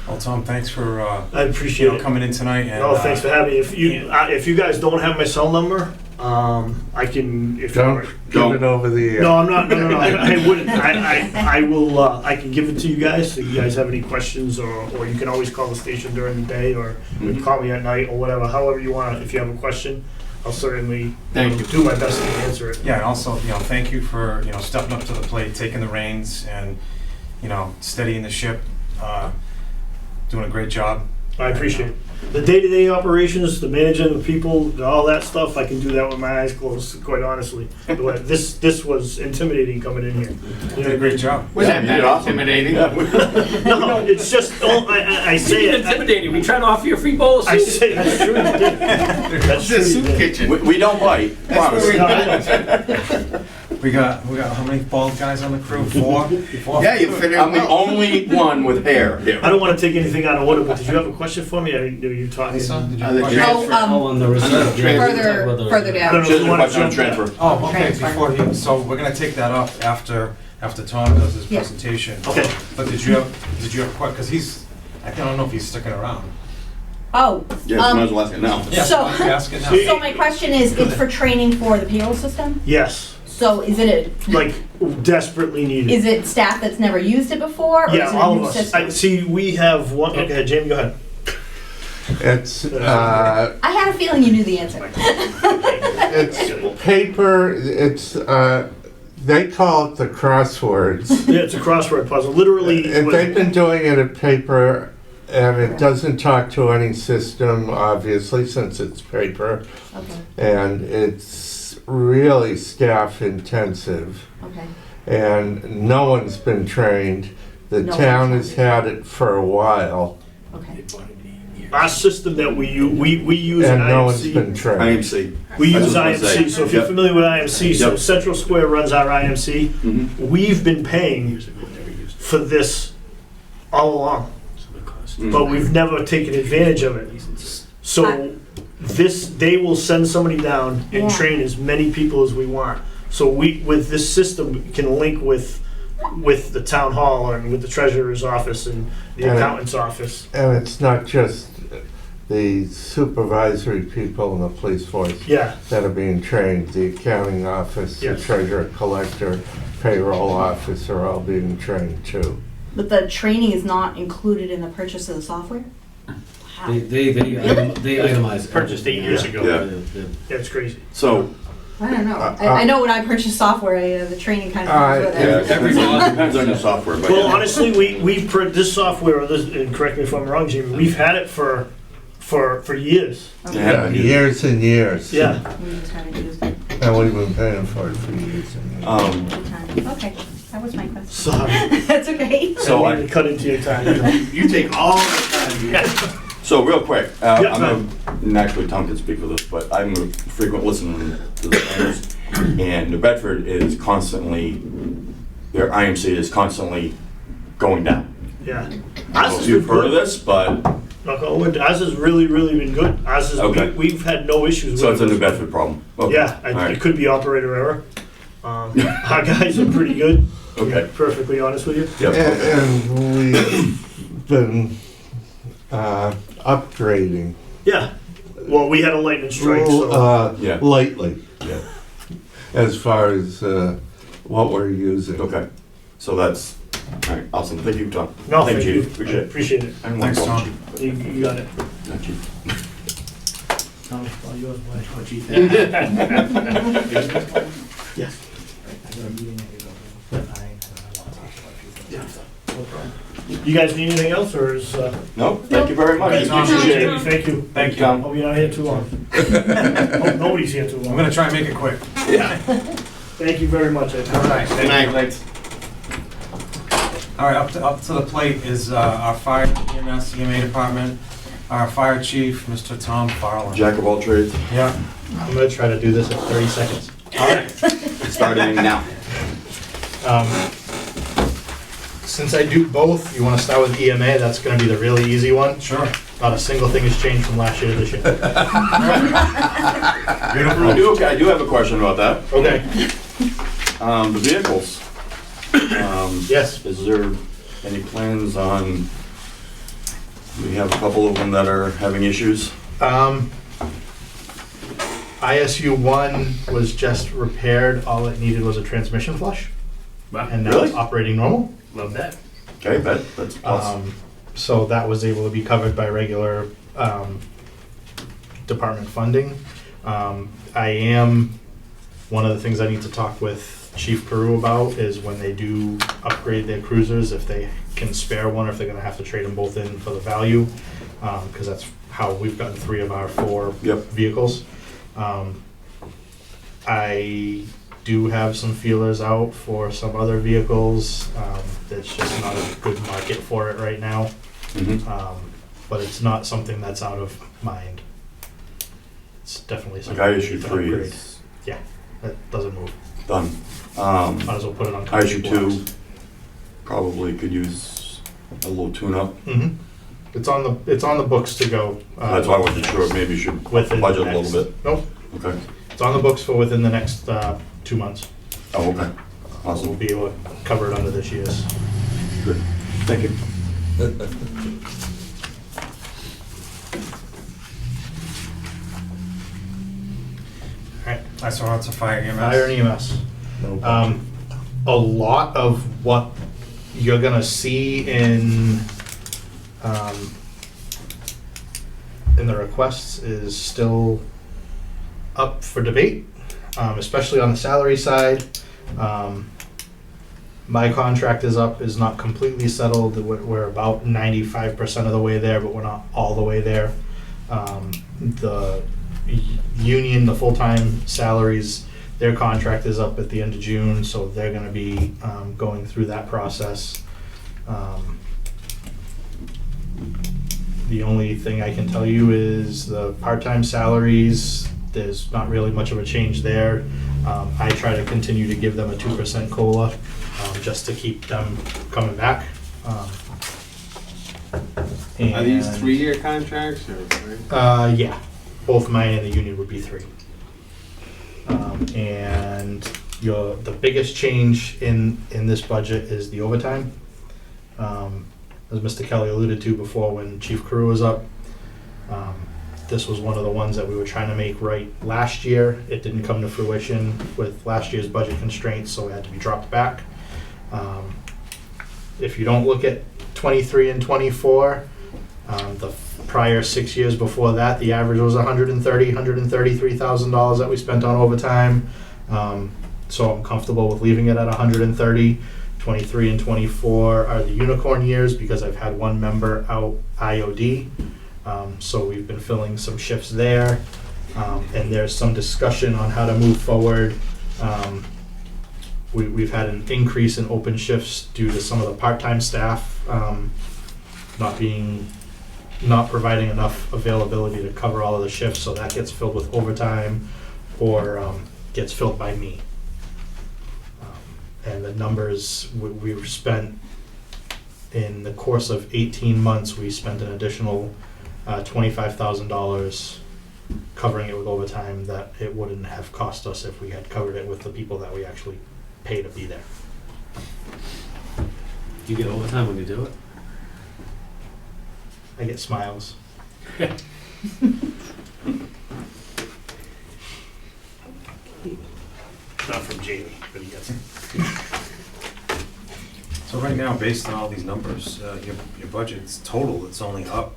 Well, Tom, thanks for I appreciate it. coming in tonight. And, No, thanks for having me. If you guys don't have my cell number, I can. If Don't give it over the air. No, I'm not. No. I wouldn't. I will. I can give it to you guys. If you guys have any questions, or you can always call the station during the day, or you can call me at night, or whatever. However you want. If you have a question, I'll certainly do my best to answer it. Yeah, and also, thank you for, stepping up to the plate, taking the reins, and, steadying the ship, doing a great job. I appreciate it. The day-to-day operations, the managing the people, all that stuff, I can do that with my eyes closed, quite honestly. But this was intimidating coming in here. You did a great job. wasn't that intimidating? No, it's just, I say It's it. intimidating. We try to offer you a free bowl of I soup. say that's true. You did. That's true. It's a You soup did. kitchen. We don't bite, promise. We got how many bald guys on the crew? Four? Yeah, you fit in I'm the well. only one with hair here. I don't want to take anything out of order, but did you have a question for me? I didn't know you were talking. Lisa, did you The have a question? transfer. Oh, on the reserve. yeah, we can talk Further, about the further reserve. I don't down. know if Just you a want to question on jump that. transfer. Oh, okay, Transfer. so we're gonna take that up after Tom does his Yeah. presentation. Okay. But did you have a question? Because I don't know if he's sticking around. Oh, Yeah, might as well ask it now. Yeah, So- why don't you ask it now? so my question is, it's for training for the payroll system? Yes, So is it like desperately needed. is it staff that's never used it before, or Yeah, is it all a of new us. system? See, we have one. Okay, Jamie, go ahead. It's, I had a feeling you knew the answer. it's paper, it's, they call it the crosswords. Yeah, it's a crossword puzzle. Literally. And they've been doing it in paper, and it doesn't talk to any system, obviously, since it's paper. Okay. And it's really staff intensive, Okay. and no one's been trained. The No town one's has had it for a while, Okay. Our system that we use in and no one's been IMC, trained. IMC. we That's use what I was gonna IMC, say. so if you're Yep. familiar with IMC, so Yep. Central Square runs our IMC. Mhm. We've been paying for this all along, Mm. but we've never taken advantage of it. So they will send somebody down and Yeah. train as many people as we want. So with this system, we can link with the town hall and with the treasurer's office and the Yeah. accountant's office. And it's not just the supervisory people in the police force Yeah, that are being trained. The accounting office, the Yes. treasurer, collector, payroll office are all being trained too. But the training is not included in the purchase of the software? How? They itemize. Purchased 8 years ago. Yeah. that's crazy. So, I don't know. I know when I purchase software, the training kind of comes with yeah, it. Every it depends on your software, but. Well, yeah. honestly, this software, and correct me if I'm wrong, Jamie, we've had it for years. Okay. Yeah. Years and years. Yeah. We just haven't used it. And we've been paying for it for years and years. Good time. Okay, that was my question. Sorry. That's okay. So I didn't mean to cut into your time. You take all the time. So real quick, Yeah, and actually Tom can speak for this, but I'm a frequent listener to the planners, and New Bedford is constantly, their IMC is constantly going down. Yeah. I Ours don't know has if you've been heard of good. this, but, Knock on wood. Ours has really been good. Ours is, Okay. we've had no issues so with it's a it. New Bedford problem. Okay. Yeah, All it right. could be operator error. Our guys are pretty good, to be Okay. perfectly honest with you. Yep, okay. And we've been upgrading Yeah. Well, we had a lightning strike, so. Yeah. lately, Yeah. as far as what we're using. Okay. So that's, all right, awesome. Thank you, Tom. No, Thank thank you. you. Appreciate it. Appreciate it. I don't want Thanks, to call Tom. it cheap, You got it. but not cheap. Tom, all yours, buddy. Yes. You guys need anything else, or is? No, thank you very much. Thank you, Appreciate it. Jamie, thank you. Thank you. Tom. Hope you're not here too long. Hope nobody's here too I'm long. gonna try and make it quick. Thank you very much. I appreciate it. Good night. All right, up to the plate is our fire EMS, EMA department, our fire chief, Mr. Tom Farland. Jack of all trades, Yeah, I'm gonna try to do this in 30 seconds. all right. starting now. Since I do both, you wanna start with EMA, that's gonna be the really easy one. Sure. Not a single thing has changed from last year to this year. I do have a question about that. Okay, The vehicles. yes. Is there any plans on, we have a couple of them that are having issues? ISU 1 was just repaired, all it needed was a transmission flush, Wow, and now it's Really? operating normal. love that. Okay, that's awesome. So that was able to be covered by regular department funding. One of the things I need to talk with Chief Peru about is when they do upgrade their cruisers, if they can spare one, or if they're gonna have to trade them both in for the value, because that's how we've gotten 3 of our 4 Yep. vehicles. I do have some feelers out for some other vehicles. There's just not a good market for it right now. Mhm. But it's not something that's out of mind. It's definitely Like something we ISU need to 3 upgrade. is That doesn't move. done. Might as well put it on. ISU 2 probably could use a little tune-up. Mm-hmm. It's on the books to go. That's why I wasn't sure, maybe you should Within budget the a little next- bit. Nope, Okay. it's on the books for within the next 2 months. Oh, okay. We'll Awesome. be able to cover it under this year's. Good. Thank you. Alright, I saw lots of fire EMS. fire and EMS. A lot of what you're gonna see in the requests is still up for debate, especially on the salary side. My contract is not completely settled. We're about 95% of the way there, but we're not all the way there. The union, the full-time salaries Their contract is up at the end of June, so they're gonna be going through that process. The only thing I can tell you is the part-time salaries, there's not really much of a change there. I try to continue to give them a 2% COLA, just to keep them coming back. Are these And- 3-year contracts or? yeah, both mine and the union would be 3. And the biggest change in this budget is the overtime. As Mr. Kelly alluded to before when Chief Carew was up, this was one of the ones that we were trying to make right last year. It didn't come to fruition with last year's budget constraints, so it had to be dropped back. If you don't look at 23 and 24, the prior 6 years before that, the average was $133,000 that we spent on overtime. So I'm comfortable with leaving it at 130. 23 and 24 are the unicorn years because I've had one member out IOD. So we've been filling some shifts there. And there's some discussion on how to move forward. We've had an increase in open shifts due to some of the part-time staff not providing enough availability to cover all of the shifts, so that gets filled with overtime or gets filled by me. And the numbers, we've spent, in the course of 18 months, we spent an additional $25,000 covering it with overtime that it wouldn't have cost us if we had covered it with the people that we actually pay to be there. Do you get overtime when you do it? I get smiles. Not from Jamie, but he gets it. So right now, based on all these numbers, your budget's total, it's only up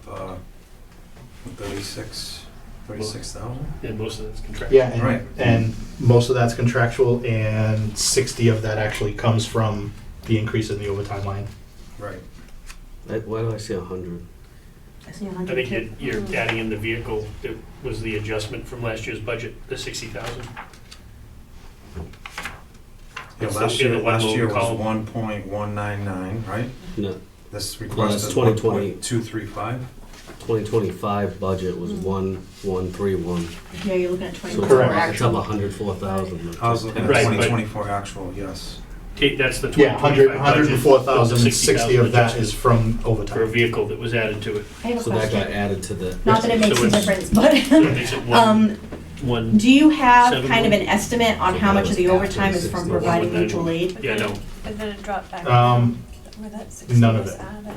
36,000? And most of that's contractual. Yeah, Right. and most of that's contractual, and 60 of that actually comes from the increase in the overtime line. Right. Why do I see 100? I see I 100 think you're adding in the vehicle that was the adjustment from last year's budget, the 60,000. Yeah, It's last the year, one last we'll year was call. 1.199, right? No, This Well, request that's is 2020. 1.235. 2025 budget was 1131. Yeah, you're looking at So 24 Correct. it's up actual. 104,000. I was looking at Right, but- 2024 actual, yes. That's the Yeah, 2025 budget, 104,000, the 60 of that adjustment is from for a overtime. vehicle that was added to it. I have a So that got question. added to the. Not that it makes So a it's- difference, So it but makes it one, do you have 7 kind of an estimate on how much of the After overtime is from 60. providing mutual aid? yeah, no. But then it dropped back. Where that 60 none of was it. added, right?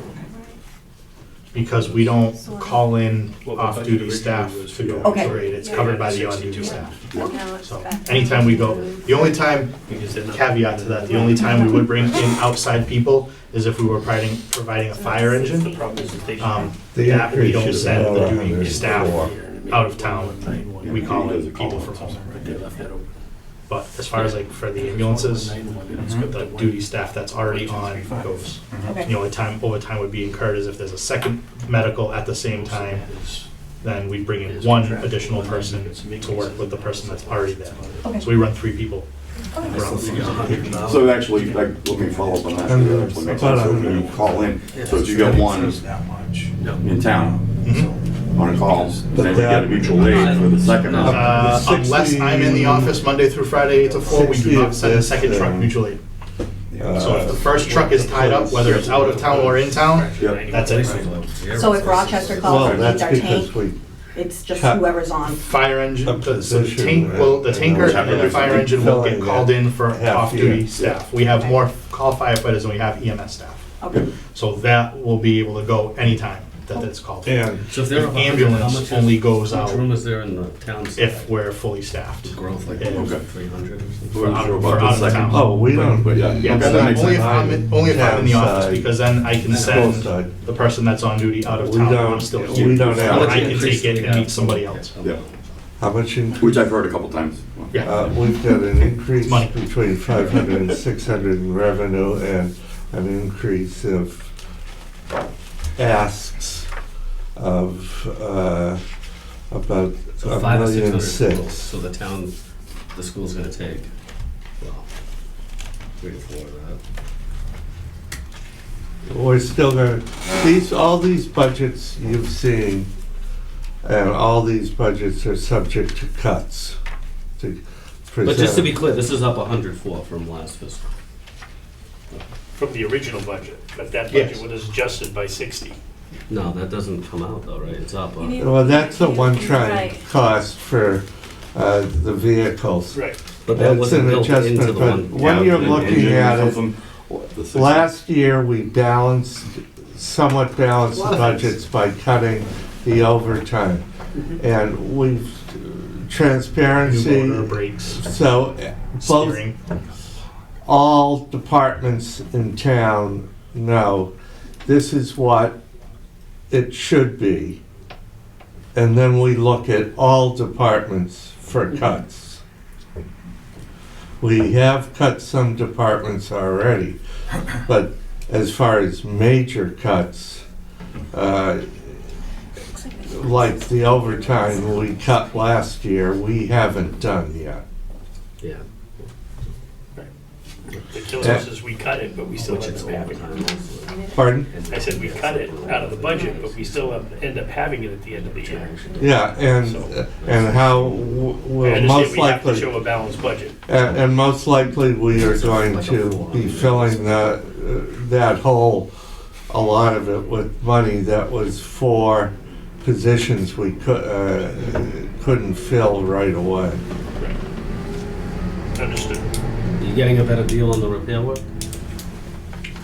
Because we don't call in Well, the off-duty budget staff originally was to go Okay. operate, it's Yeah. covered by the 62. on-duty staff. Now it's So back. anytime we go, the only time, Because they're not- caveat to that, the only time we would bring in outside people is if we were providing a fire The engine. problem is that they. The That we don't increase is send about the duty staff 104. out of town. We call in people from home. They left that open. But as far as like for the ambulances, the duty staff that's already on goes. Okay. The only time overtime would be incurred is if there's a second medical at the same time, then we bring in one additional person to work with the person that's already there. Okay. So we run 3 people. So see 100,000. So actually, like, let me follow up on that. And That's what makes about sense. So when you call in, so if you got It one says that much. in town Mhm. on a call, But then you get a that- mutual aid for the second. No. Unless I'm in the office Monday through Friday 8 to 4, we do not send a second truck mutual aid. So if the first truck is tied up, whether it's out of town or in town, Yep. that's it. So if Rochester calls Well, for that's our because tank, we, it's just cut- whoever's on. Fire engine, A so the position tank will, the and tanker and then the fire engine will get filling called in for half off-duty year. staff. We have more call firefighters than we have EMS staff. Okay. So that will be able to go anytime that it's called. and So if they're The 100, how ambulance much only goes how much out room is there in the town side? if we're fully staffed. Growth like Yeah. Okay. 300 or something? We're not sure for about out the of second. town. oh, we don't. But yeah, Yeah, okay, so that makes only sense. if I'm in the office, Downside. because then I can Both send sides. the person that's on duty out of We town when don't- I'm still we here. don't have- Or I can take it and meet somebody else. Yeah, How much increase? which I've heard a couple times. Yeah. We've got an increase Money. between 500 and 600 in revenue and an increase of asks of about So a 5 or million 600 total. six. So the town the school's gonna take, well, 3 to 4 of that. We're still gonna, all these budgets you've seen, and all these budgets are subject to cuts. To But just to be present. clear, this is up 104 from last fiscal. From the original budget, but that Yes. budget was adjusted by 60. No, that doesn't come out though, right? It's up. You need- Well, that's a one-time Right. cost for the vehicles. Right. But that It's wasn't an built into adjustment, the but one. when you're looking at it, it, last year, we somewhat balanced the budgets by cutting the overtime. And we've, New transparency, motor brakes, so both, steering. all departments in town know this is what it should be. And then we look at all departments for cuts. We have cut some departments already, but as far as major cuts, like the overtime we cut last year, we haven't done yet. Yeah. The kills us is we cut it, but we still Which end is up having overtime it. mostly. Pardon? I said we cut it out of the budget, but we still end up having it at the end of the year. Yeah, and how I we'll understand most we have to likely, show a balanced budget. and most likely we are going to be filling that hole, a lot of it with money that was for positions we couldn't fill right away. Understood. Are you getting a better deal on the repair work?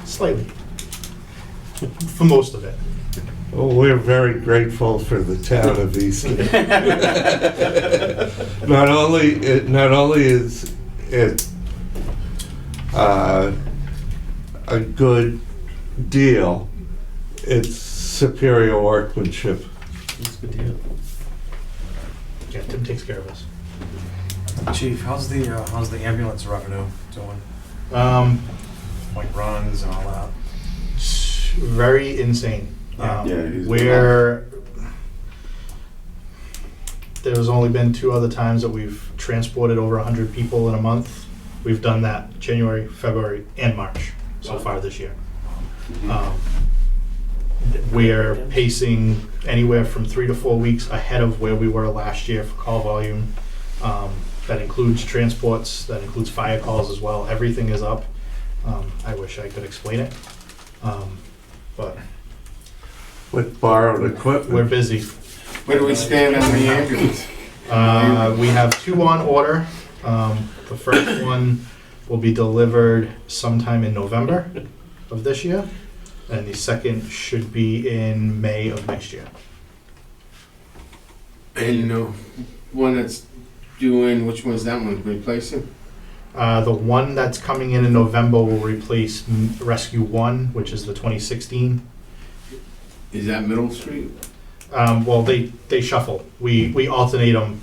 Slightly. For most of it. Well, we're very grateful for the town of Easton. Not only is it a good deal, it's superior workmanship. That's a good deal. Yeah, Tim takes care of us. Chief, how's the ambulance revenue doing? Like runs and all that? Very insane. Yeah. There's only been 2 other times that we've transported over 100 people in a month. We've done that January, February, and March so far this year. We're pacing anywhere from 3 to 4 weeks ahead of where we were last year for call volume. That includes transports, that includes fire calls as well. Everything is up. I wish I could explain it. But With borrowed we're equipment. busy. Where do we stand on the ambulance? We have 2 on order. The first one will be delivered sometime in November of this year, and the second should be in May of next year. And one that's doing, which one's that one replacing? The one that's coming in November will replace Rescue 1, which is the 2016. Is that Middle Street? Well, they shuffle. We alternate them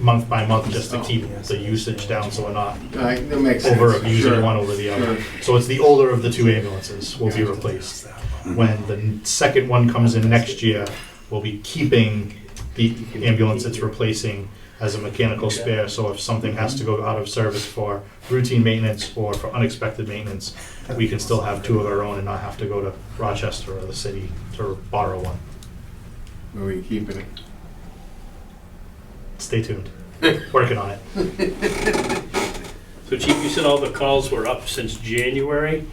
month by month just to keep the usage down, so we're not That makes sense. over abusing Sure. one over the other. Sure. So it's the older of the 2 ambulances will be replaced. When the second one comes in next year, we'll be keeping the ambulance it's replacing as a mechanical spare, so if something has to go out of service for routine maintenance or for unexpected maintenance, we can still have 2 of our own and not have to go to Rochester or the city to borrow one. Where are we keeping it? Stay tuned. Working on it. So Chief, you said all the calls were up since January.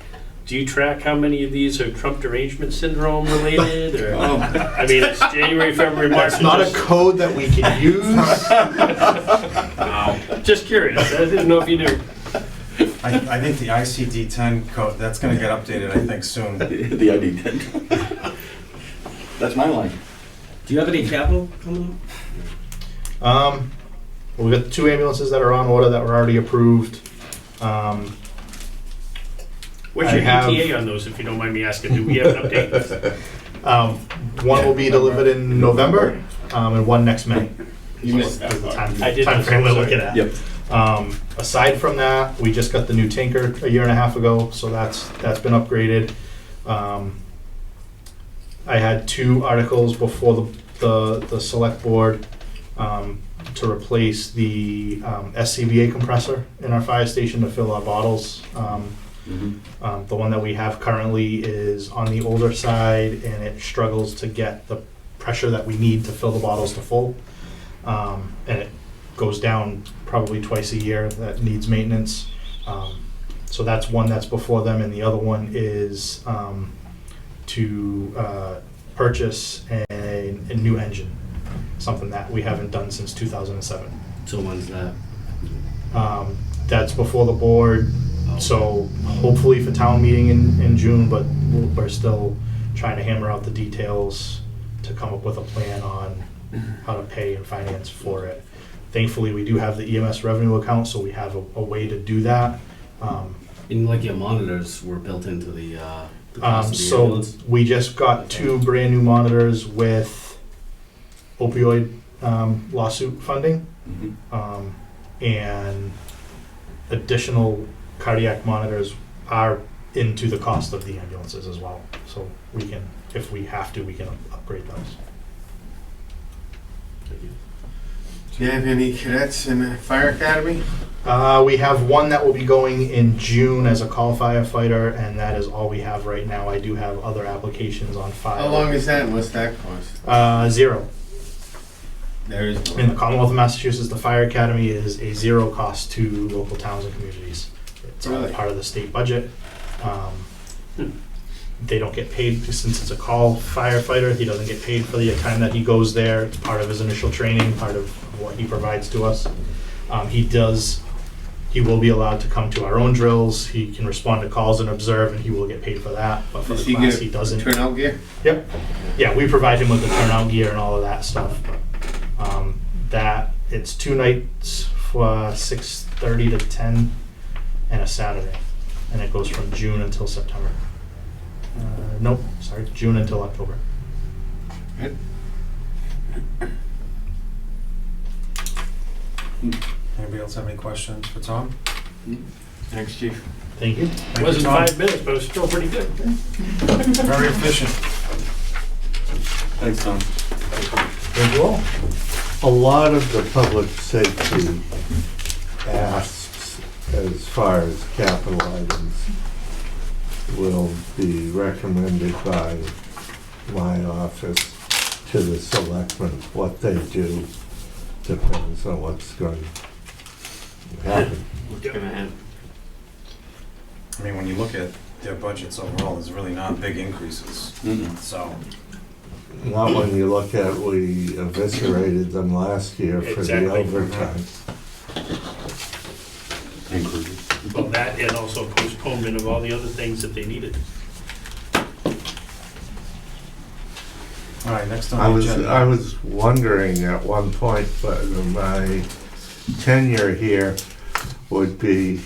Do you track how many of these are Trump derangement syndrome related? Or, I mean, it's January, February, March. That's not a code that we can use. Just curious. I didn't know if you knew. I think the ICD-10 code, that's gonna get updated, I think, soon. The ID 10. That's my line. Do you have any capital coming We've got 2 ambulances that are on order that were already approved. What's I your have- ETA on those, if you don't mind me asking? Do we have an update? One will be delivered in November, and one next May. You missed That's the time I did frame we're looking at. Yep. Aside from that, we just got the new tanker a year and a half ago, so that's been upgraded. I had 2 articles before the select board to replace the SCBA compressor in our fire station to fill our bottles. The one that we have currently is on the older side, and it struggles to get the pressure that we need to fill the bottles to full. And it goes down probably twice a year. That needs maintenance. So that's one that's before them, and the other one is to purchase a new engine, something that we haven't done since 2007. So when's that? That's before the board, so hopefully for town meeting in June, but we're still trying to hammer out the details to come up with a plan on how to pay and finance for it. Thankfully, we do have the EMS revenue account, so we have a way to do that. And like your monitors were built into the cost of the So ambulance? we just got 2 brand new monitors with opioid lawsuit funding, and additional cardiac monitors are into the cost of the ambulances as well. So we can, if we have to, we can upgrade those. Do you have any cadets in the fire academy? We have one that will be going in June as a call firefighter, and that is all we have right now. I do have other applications on file. How long is that and what's that cost? 0. There is In the no. Commonwealth of Massachusetts, the fire academy is a 0 cost to local towns and communities. It's all Really? part of the state budget. They don't get paid since it's a call firefighter. He doesn't get paid for the time that he goes there. It's part of his initial training, part of what he provides to us. He will be allowed to come to our own drills. He can respond to calls and observe, and he will get paid for that. But for Does the he class, get he doesn't. turnout gear? Yep. Yeah, we provide him with the turnout gear and all of that stuff. That it's 2 nights for 6:30 to 10, and a Saturday, and it goes from June until September. Nope, sorry, June until October. Anybody else have any questions for Tom? Thanks, chief. Thank you. Thank you, Wasn't Tom. 5 minutes, but it was still pretty good. Very efficient. Thanks, Tom. Thank you all. A lot of the public safety asks, as far as capital items, will be recommended by my office to the selectmen. What they do depends on what's going to happen. What's gonna happen? I mean, when you look at their budgets overall, there's really not big increases. So, Not when you look at, we eviscerated them last year for the Exactly. overtime. Well, that and also postponement of all the other things that they needed. all right, next I on the was, agenda. I was wondering at one point, but my tenure here would be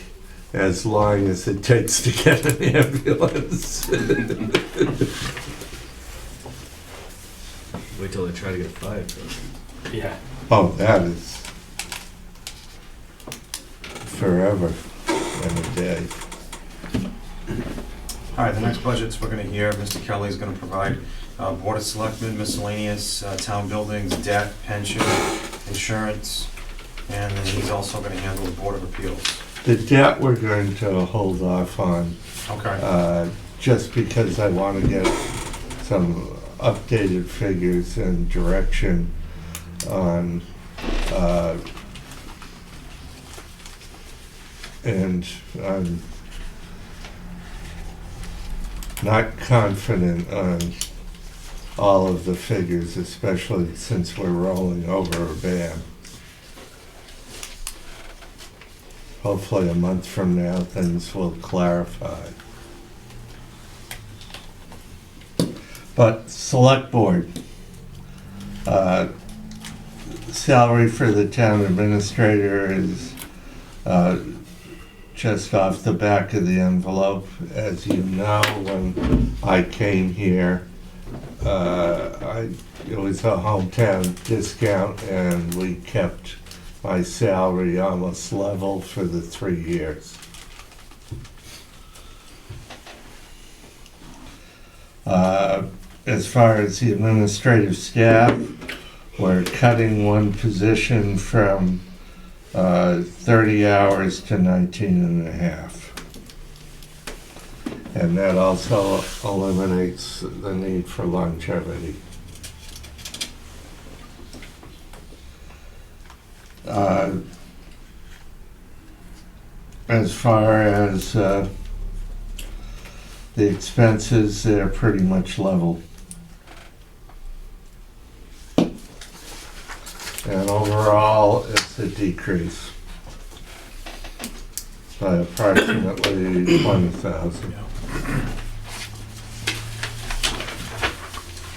as long as it takes to get an ambulance. Wait till they try to get fired. Yeah. Oh, that is forever and a day. All right, the next budgets we're gonna hear, Mr. Kelly is gonna provide Board of Selectmen, miscellaneous, town buildings, debt, pension, insurance, and then he's also gonna handle the Board of Appeals. The debt we're going to hold off on, Okay. just because I want to get some updated figures and direction on, and I'm not confident on all of the figures, especially since we're rolling over a ban. Hopefully a month from now, things will clarify. But select board, salary for the town administrator is just off the back of the envelope. As you know, when I came here, it was a hometown discount, and we kept my salary almost level for the 3 years. As far as the administrative staff, we're cutting one position from 30 hours to 19 and a half. And that also eliminates the need for longevity. As far as the expenses, they're pretty much level. And overall, it's a decrease by approximately 20,000.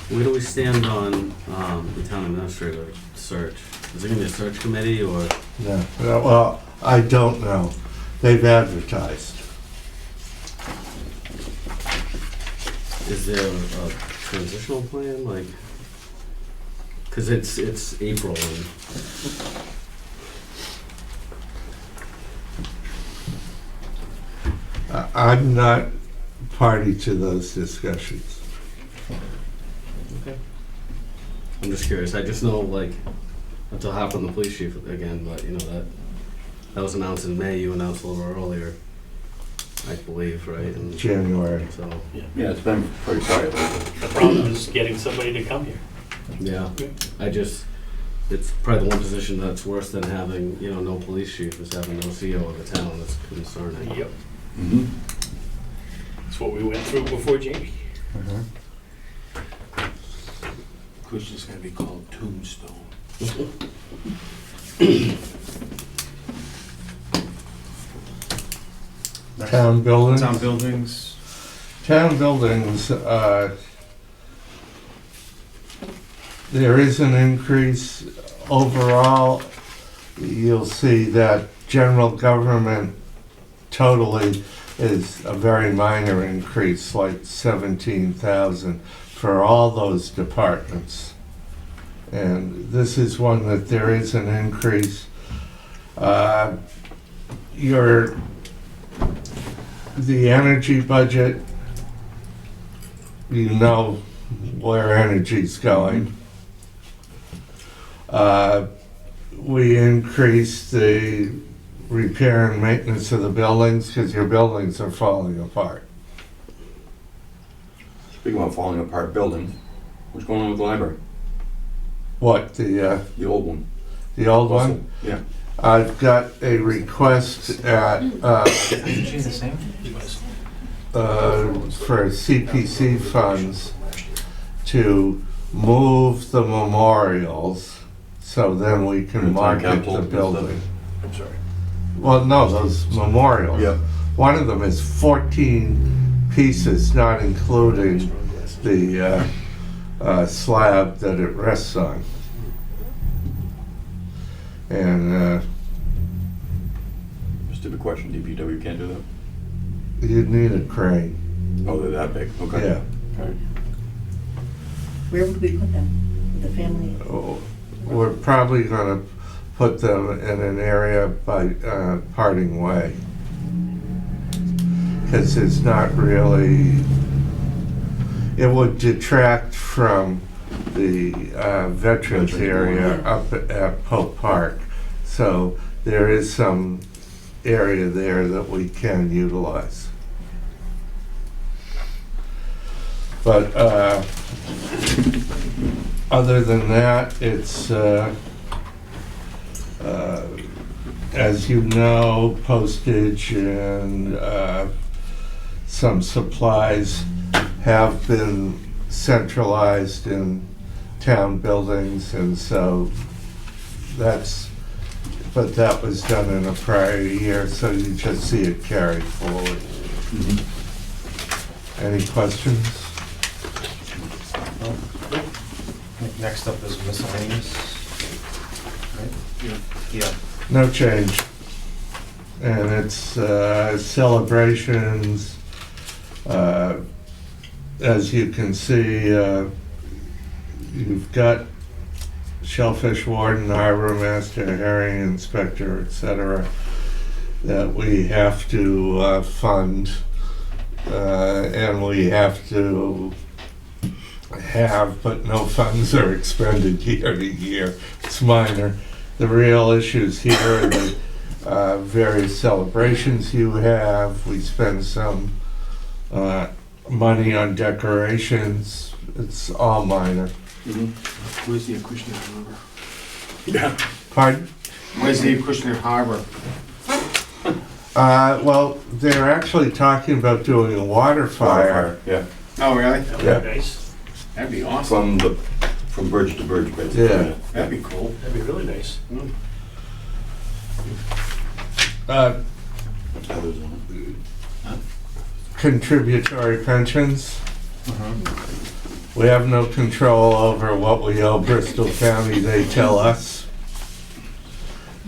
Where do we stand on the town administrator search? Is it gonna be a search committee or? No, well, I don't know. They've advertised. Is there a transitional plan, like, cause it's April and I'm not party to those discussions. okay. I'm just curious, I just know, like, not to hop on the police chief again, but you know, that was announced in May, you announced a little earlier, I believe, right? And January. so, Yeah, it's been pretty quiet lately. The problem is getting somebody to come here. yeah, it's probably the one position that's worse than having, you know, no police chief, is having no CEO of the town. That's concerning. Yep, Mm-hmm. that's what we went through before Jamie. Cushion's gonna be called Tombstone. Town buildings? Town buildings. Town buildings, there is an increase overall. You'll see that general government totally is a very minor increase, like 17,000 for all those departments. And this is one that there is an increase. The energy budget, you know where energy's going. We increased the repair and maintenance of the buildings because your buildings are falling apart. Speaking about falling apart buildings, what's going on with the library? What, The old one. the old one? Yeah. I've got a request at, Isn't she the same? for CPC funds to move the memorials so then we can The market capital the and building. I'm sorry. Well, no, those memorials. Yep. One of them is 14 pieces, not including the slab that it rests on. And Stupid question, DPW can't do that? you'd need a crane. Oh, they're that big, okay. Yeah. Okay. Where would we put them? With the family? Oh, we're probably gonna put them in an area by Parting Way. Because it's not really, it would detract from the veterans area up at Pope Park. So there is some area there that we can utilize. But other than that, it's, as you know, postage and some supplies have been centralized in town buildings, and so but that was done in a prior year, so you just see it carried forward. Any questions? Next up is miscellaneous. Right? Yeah. No change. And it's celebrations. As you can see, you've got shellfish warden, harbor master, herring inspector, etc., that we have to fund, and we have to have, but no funds are expended year to year. It's minor. The real issues here are the various celebrations you have. We spend some money on decorations. It's all minor. Where's the Acushnet Harbor? Yeah. Pardon? Where's the Acushnet Harbor? Well, they're actually talking about doing a water fire. Yeah. Oh, really? That would Yeah. be nice. That'd be awesome. From bridge to bridge, basically. Yeah. That'd be cool. That'd be really nice. Others on Contributory pensions. We have no control over what we owe Bristol County, they tell us.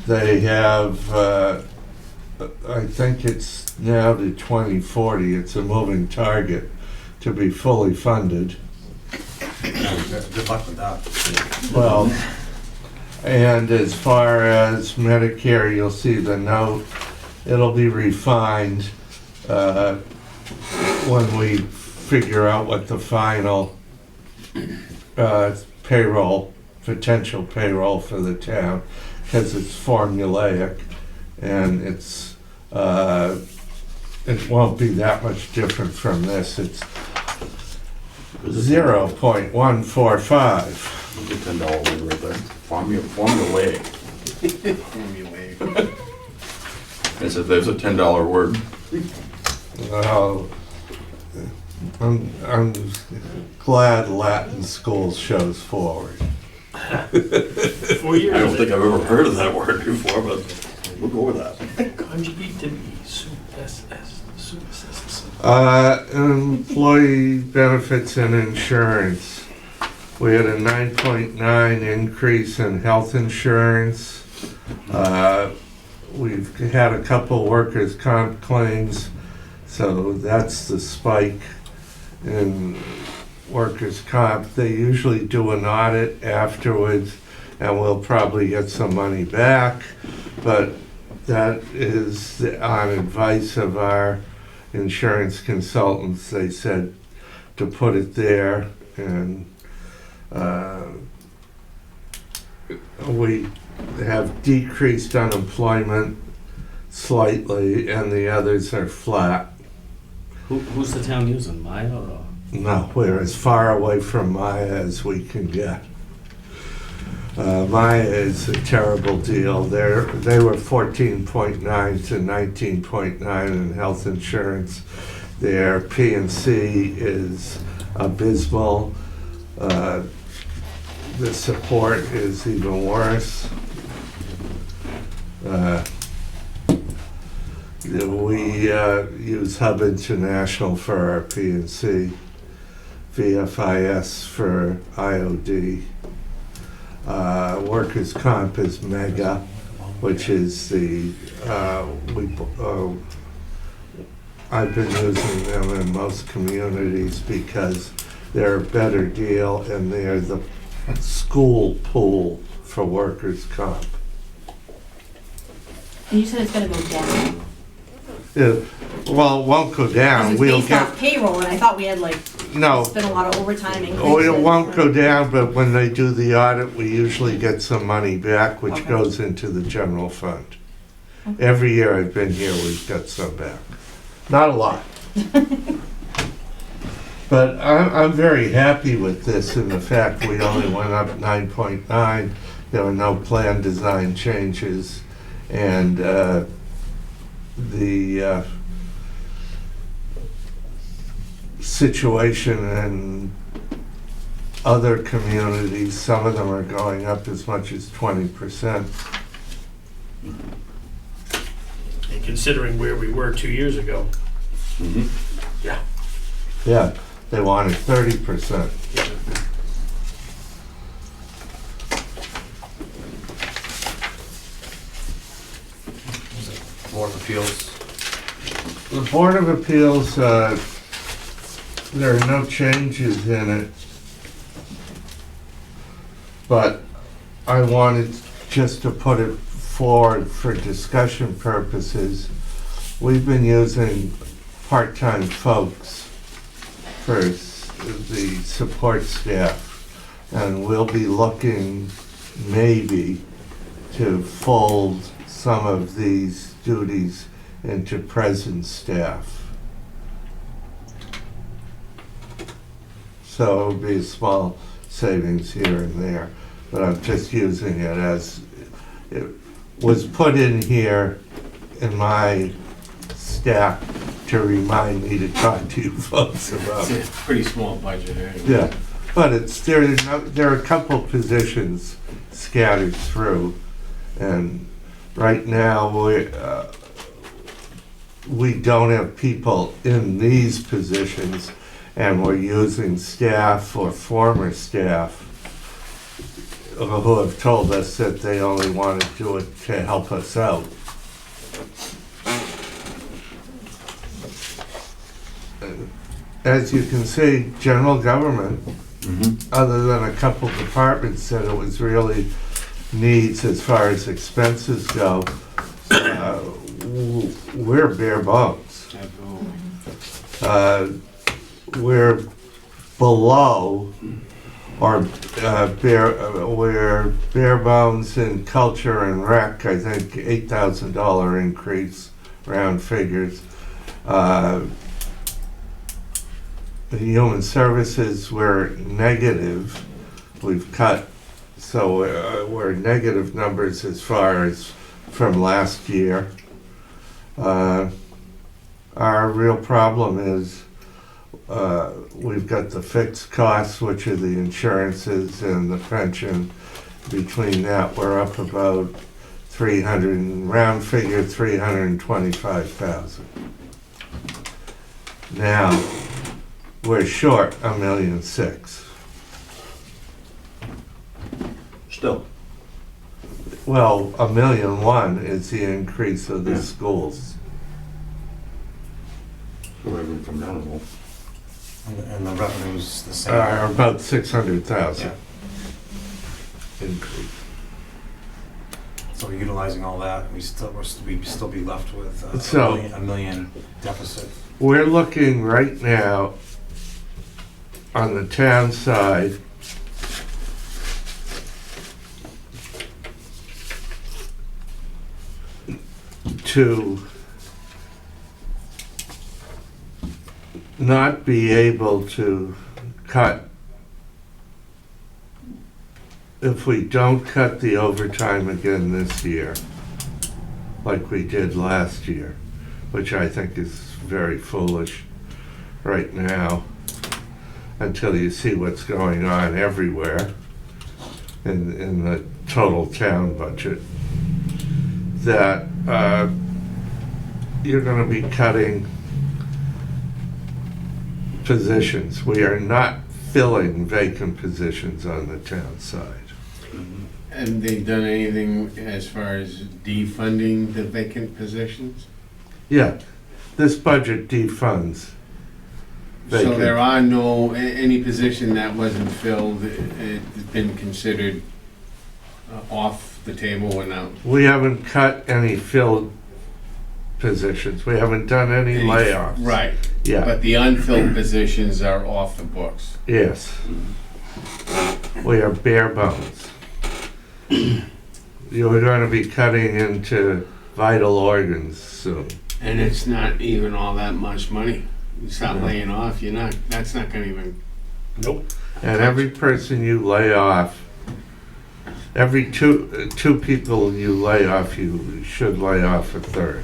They have, I think it's now to 2040, it's a moving target to be fully funded. Good luck with that. Well, and as far as Medicare, you'll see the note, it'll be refined when we figure out what the final payroll, potential payroll for the town, because it's formulaic, and it won't be that much different from this. It's 0.145. Look at $10 word right there. Formulaic. Formulaic. I said, there's a $10 word. Well, I'm glad Latin school shows forward. 4 years. I don't think I've ever heard of that word before, but we'll go with that. Conjugate to be, Employee benefits and insurance. We had a 9.9 increase in health insurance. We've had a couple workers' comp claims, so that's the spike in workers' comp. They usually do an audit afterwards, and we'll probably get some money back, but that is on advice of our insurance consultants. They said to put it there, and we have decreased unemployment slightly, and the others are flat. Who's the town using, Maya or? No, we're as far away from Maya as we can get. Maya is a terrible deal. They were 14.9 to 19.9 in health insurance. Their P&C is abysmal. The support is even worse. We use Hub International for our P&C, VFIS for IOD. Workers' comp is Mega, which is I've been using them in most communities because they're a better deal and they're the school pool for workers' comp. And you said it's gonna go down? Well, it won't go down. Because We'll it's based off get, payroll, and I thought we had like, no, it's been a lot of overtime increases. oh, it won't go down, but when they do the audit, we usually get some money back, which Okay. goes into the general fund. Okay. Every year I've been here, we've got some back. Not a lot. But I'm very happy with this in the fact we only went up 9.9. There were no plan design changes. And the situation in other communities, some of them are going up as much as 20%. And considering where we were 2 years ago. Yeah, they wanted 30%. Board of Appeals. The Board of Appeals, there are no changes in it, but I wanted just to put it forward for discussion purposes. We've been using part-time folks for the support staff. And we'll be looking maybe to fold some of these duties into present staff. So it'll be a small savings here and there, but I'm just using it as, it was put in here in my staff to remind me to talk to you folks about. It's a pretty small budget anyway. Yeah, but there are a couple positions scattered through, and right now we don't have people in these positions, and we're using staff or former staff who have told us that they only want to do it to help us out. As you can see, general government, other than a couple departments that it was really needs as far as expenses go, we're bare bones. Absolutely. We're below, or we're bare bones in culture and rec, I think $8,000 increase, round figures. Human services, we're negative. We've cut, so we're negative numbers as far as from last year. Our real problem is we've got the fixed costs, which are the insurances and the pension. Between that, we're up about 300, round figure 325,000. Now, we're short $1.6 million. Still. Well, $1.1 million is the increase of the schools. Whoever from down the hole. And the revenue's the same. About 600,000 Yeah. increase. So we're utilizing all that, we'd still be left with So- $1 million deficit. We're looking right now on the town side to not be able to cut, if we don't cut the overtime again this year, like we did last year, which I think is very foolish right now, until you see what's going on everywhere in the total town budget, that you're going to be cutting positions. We are not filling vacant positions on the town side. Have they done anything as far as defunding the vacant positions? Yeah, this budget defunds So vacant. there are no, any position that wasn't filled, it's been considered off the table and out? We haven't cut any filled positions. We haven't done any layoffs. Right, Yeah, but the unfilled positions are off the books. yes. We are bare bones. You're going to be cutting into vital organs soon. And it's not even all that much money. You start laying off, that's not gonna even. Nope. And every person you lay off, every two people you lay off, you should lay off a third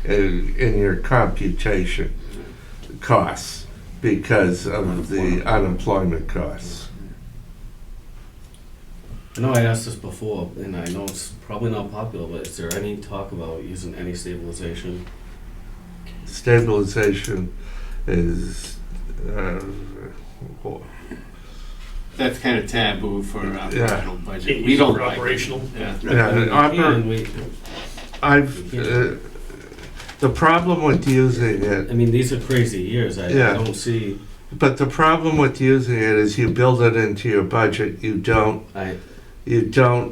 in your computation costs because of the unemployment costs. I know I asked this before, and I know it's probably not popular, but is there any talk about using any stabilization? Stabilization is, That's kind of taboo for our operational budget. We It's don't for like it. operational. Yeah. The problem with using it, I mean, these are crazy years. I Yeah. don't see. but the problem with using it is you build it into your budget, you don't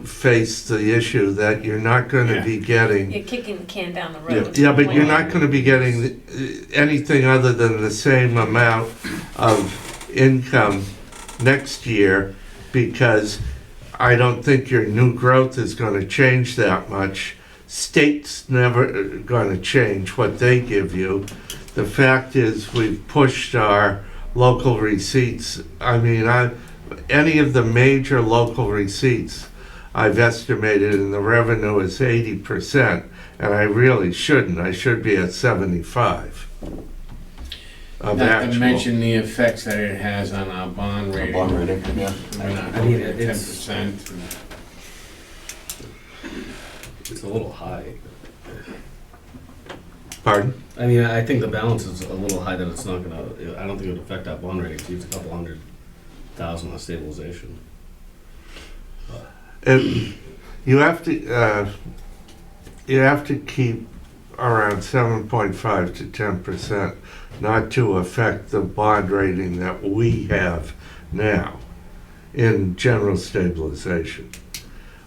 face the issue that you're not going to be getting. You're kicking the can down the road. Yeah, but you're not going to be getting anything other than the same amount of income next year, because I don't think your new growth is gonna change that much. State's never gonna change what they give you. The fact is, we've pushed our local receipts. I mean, any of the major local receipts, I've estimated, and the revenue is 80%, and I really shouldn't. I should be at 75 of Not to actual. mention the effects that it has on our bond rating. Bond rating, yeah. We're not I mean, going at it's- 10%. It's a little high. Pardon? I mean, I think the balance is a little high that it's not gonna, I don't think it would affect our bond rating, it's a couple $100,000 on stabilization. You have to keep around 7.5 to 10%, not to affect the bond rating that we have now in general stabilization.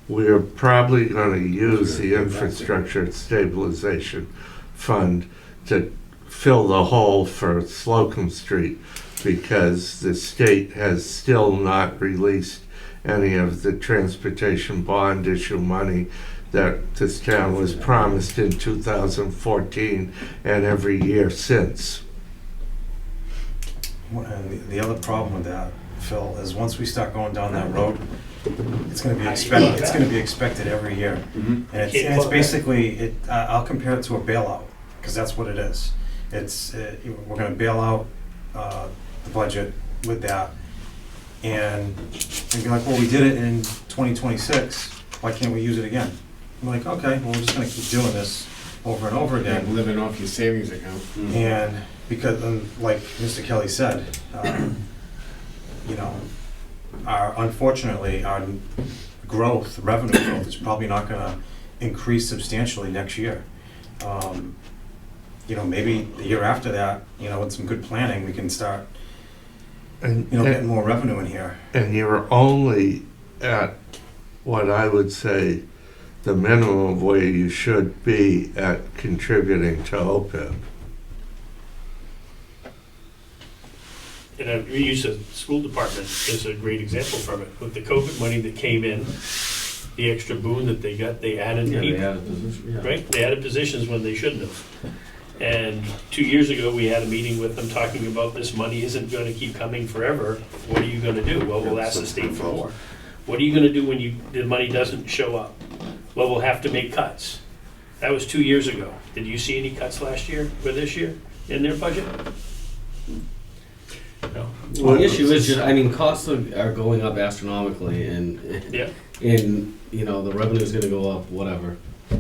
We're probably gonna use the infrastructure stabilization fund to fill the hole for Slocum Street, because the state has still not released any of the transportation bond issue money that this town was promised in 2014 and every year since. And the other problem with that, Phil, is once we start going down that road, it's gonna be expected every year. Mhm. And it's basically, I'll compare it to a bailout, because that's what it is. We're gonna bail out the budget with that, and be like, well, we did it in 2026, why can't we use it again? I'm like, okay, well, we're just gonna keep doing this over and over Yeah, again. living off your savings account. And because, like Mr. Kelly said, you know, unfortunately, our revenue growth is probably not gonna increase substantially next year. You know, maybe the year after that, you know, with some good planning, we can start, And, you know, getting more revenue in here. and you're only at what I would say the minimum of where you should be at contributing to OPEB. And we use the school department as a great example from it. With the COVID money that came in, the extra boon that they got, they added Yeah, they people, had a position, yeah. right? They added positions when they shouldn't have. And 2 years ago, we had a meeting with them talking about this money isn't gonna keep coming forever. What are you gonna do? Well, we'll ask the state for more. What are you gonna do when the money doesn't show up? Well, we'll have to make cuts. That was 2 years ago. Did you see any cuts last year or this year in their budget? No. Well, the issue is, I mean, costs are going up astronomically, and Yeah. and you know the revenue's going to go up whatever,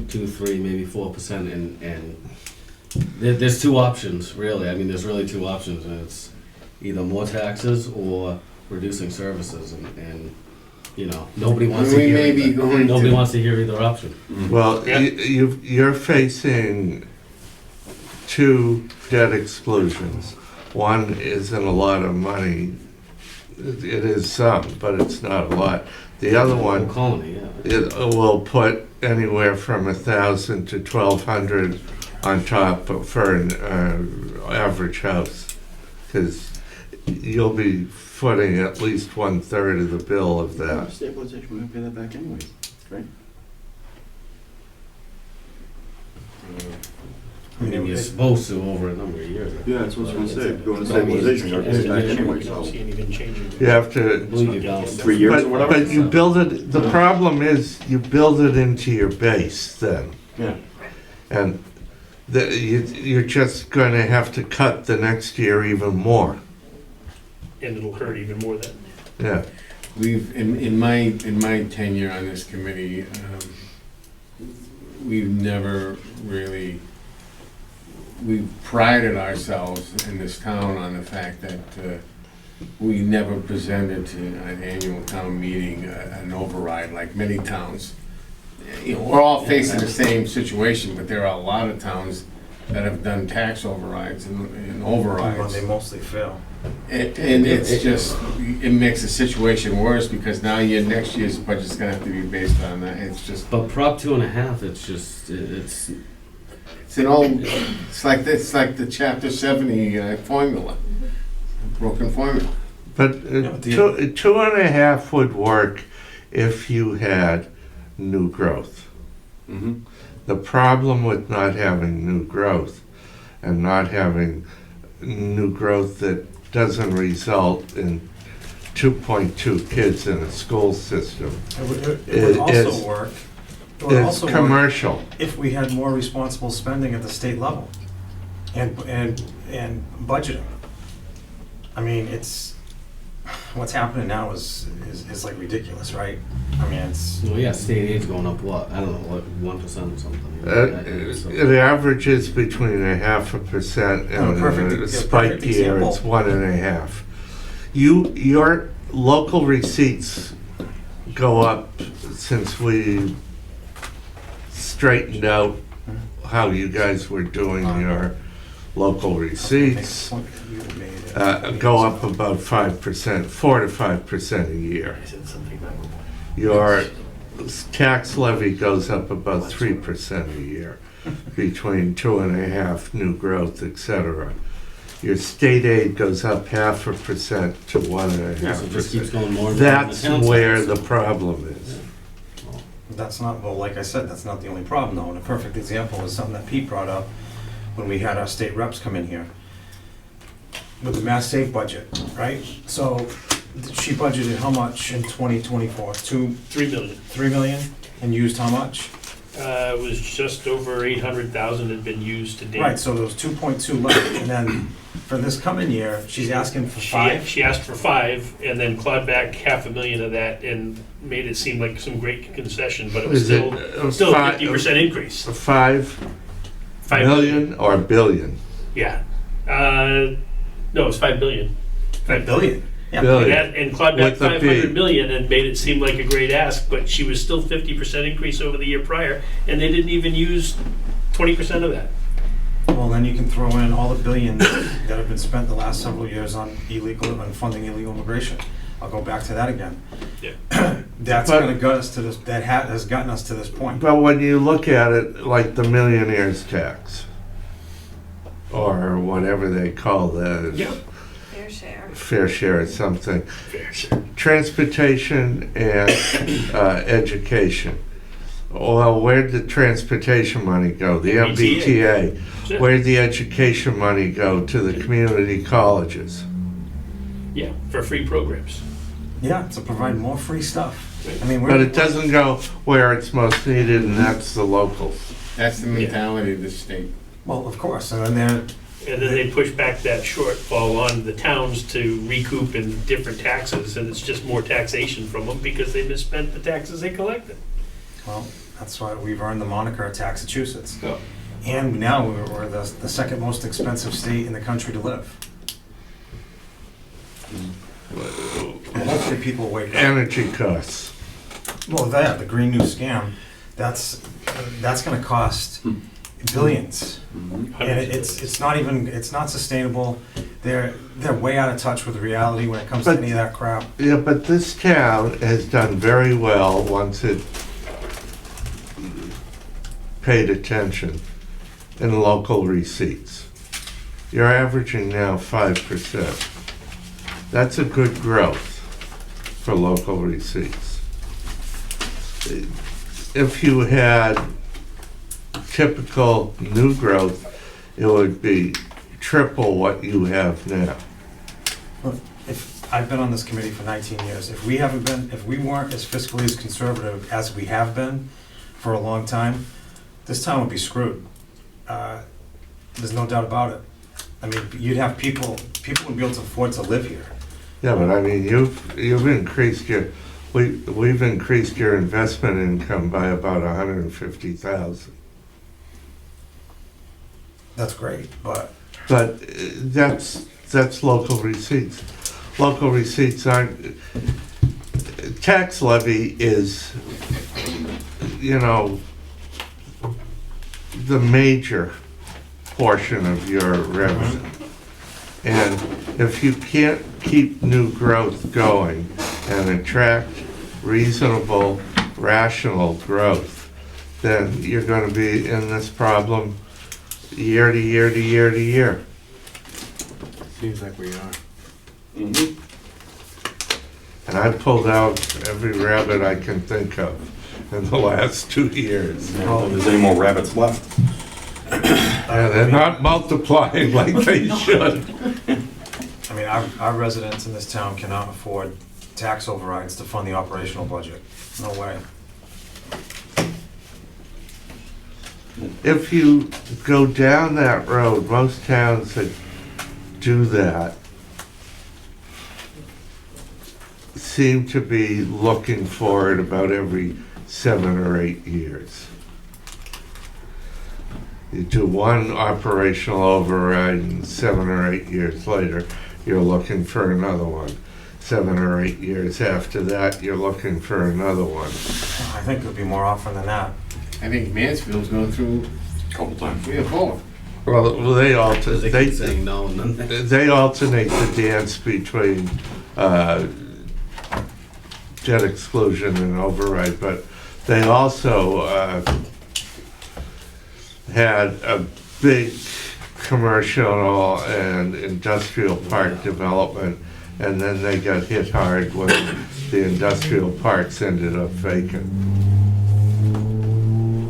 2, 3, maybe 4%, and there's two options really. I mean, there's really two options, and it's either more taxes or reducing services, and you know nobody wants to We hear may be either. going Nobody to, wants to hear either option. Well, Yeah. you're facing two debt exclusions. One isn't a lot of money. It is some, but it's not a lot. The other one, Colony, yeah. it will put anywhere from 1,000 to 1,200 on top for an average house, because you'll be footing at least 1/3 of the bill of that. Stabilization, we're gonna pay that back anyways, right? I mean, You're supposed to over a number of years. Yeah, that's what I was gonna say, going to But I mean, stabilization, you're gonna pay it back and- anyway, I don't so. see anything changing. You have I to, believe you balance. 3 years or whatever? but you build it, the problem is you build it into your base then. Yeah. And you're just gonna have to cut the next year even more. And it'll hurt even more then. Yeah. we've, in my tenure on this committee, we've never really, we've prided ourselves in this town on the fact that we never presented to an annual town meeting an override like many towns. You know, we're all facing the same situation, but there are a lot of towns that have done tax overrides and overrides. They mostly fail. And it's just, it makes the situation worse because now your next year's budget's gonna have to be based on that. It's just, But Prop 2.5, it's just it's it's an old, it's like the Chapter 70 formula, broken formula. But Yeah, two and a half would work if you had new growth. Mhm. The problem with not having new growth and not having new growth that doesn't result in 2.2 kids in a school system It would also work. It would is also work commercial. if we had more responsible spending at the state level and budgeting. I mean, what's happening now is like ridiculous, right? I mean, it's, Well, yeah, state aid's going up what? I don't know, what, 1% or something. So- It averages between 0.5% Oh, and perfect- a yeah, spike perfect year, example. it's 1.5. Your local receipts go up since we straightened out how you guys were doing your local receipts. Go up about 5%, 4 to 5% a year. I said something memorable. Your tax levy goes up about 3% a year, between 2.5 new growth, etc. Your state aid goes up 0.5% to Yeah, so it just keeps 1.5%. going more and more. That's on the town where side, the so- problem is. That's not, well, like I said, that's not the only problem though. And a perfect example is something that Pete brought up when we had our state reps come in here with the Mass Save budget, right? So she budgeted how much in 2024? 3 million. 3 million, and used how much? It was just over 800,000 had been used to date. Right, so there was 2.2 left, and then for this coming year, she's asking for 5. She asked for 5 and then clawed back 500,000 of that and made it seem like some great concession, but it was Is still, it still a 50% increase. 5 5 million or billion? Yeah. No, it's 5 billion. 5 billion. Yeah, Billion. And clawed back With the 500 B. million and made it seem like a great ask, but she was still 50% increase over the year prior, and they didn't even use 20% of that. Well, then you can throw in all the billions that have been spent the last several years on funding illegal immigration. I'll go back to that again. Yeah. That's But- gonna gut us to this, has gotten us to this point. But when you look at it like the millionaire's tax, or whatever they call the Yeah. Fair share. fair share or something, Fair share. transportation and education. Well, where'd the transportation money go? The MBTA. MBTA. Where'd the education money go? To the community colleges. Yeah, for free programs. Yeah, to provide more free stuff. I mean, But it doesn't go where it's most needed, and that's the locals. That's the mentality of the state. Well, of course, and then they're, And then they push back that shortfall on the towns to recoup in different taxes, and it's just more taxation from them because they misspent the taxes they collected. well, that's why we've earned the moniker of Taxachusetts. Yeah. And now we're the second most expensive state in the country to live. Well, hopefully people wake up. Energy costs. Well, the Green New Scam, that's gonna cost billions. And it's not even, it's not sustainable. They're way out of touch with reality when it comes to But- any of that crap. Yeah, but this town has done very well once it paid attention in local receipts. You're averaging now 5%. That's a good growth for local receipts. If you had typical new growth, it would be triple what you have now. I've been on this committee for 19 years. If we weren't as fiscally as conservative as we have been for a long time, this town would be screwed. There's no doubt about it. I mean, you'd have people would be able to afford to live here. Yeah, but I mean, you've increased we've increased your investment income by about 150,000. That's great, but But that's local receipts. Local receipts aren't, tax levy is, the major portion of your revenue. And if you can't keep new growth going and attract reasonable, rational growth, then you're gonna be in this problem year to year to year to year. Seems like we are. Mhm. And I pulled out every rabbit I can think of in the last 2 years. I don't think there's any more rabbits left. And they're not multiplying like they should. I mean, our residents in this town cannot afford tax overrides to fund the operational budget. No way. If you go down that road, most towns that do that seem to be looking for it about every 7 or 8 years. You do one operational override and 7 or 8 years later, you're looking for another one. 7 or 8 years after that, you're looking for another one. I think it would be more often than that. I think Mansfield's going through Couple times. 3 or 4. Well, they alternate. They keep saying no and then They alternate the dance between debt exclusion and override, but they also had a big commercial and industrial park development, and then they got hit hard when the industrial parks ended up vacant.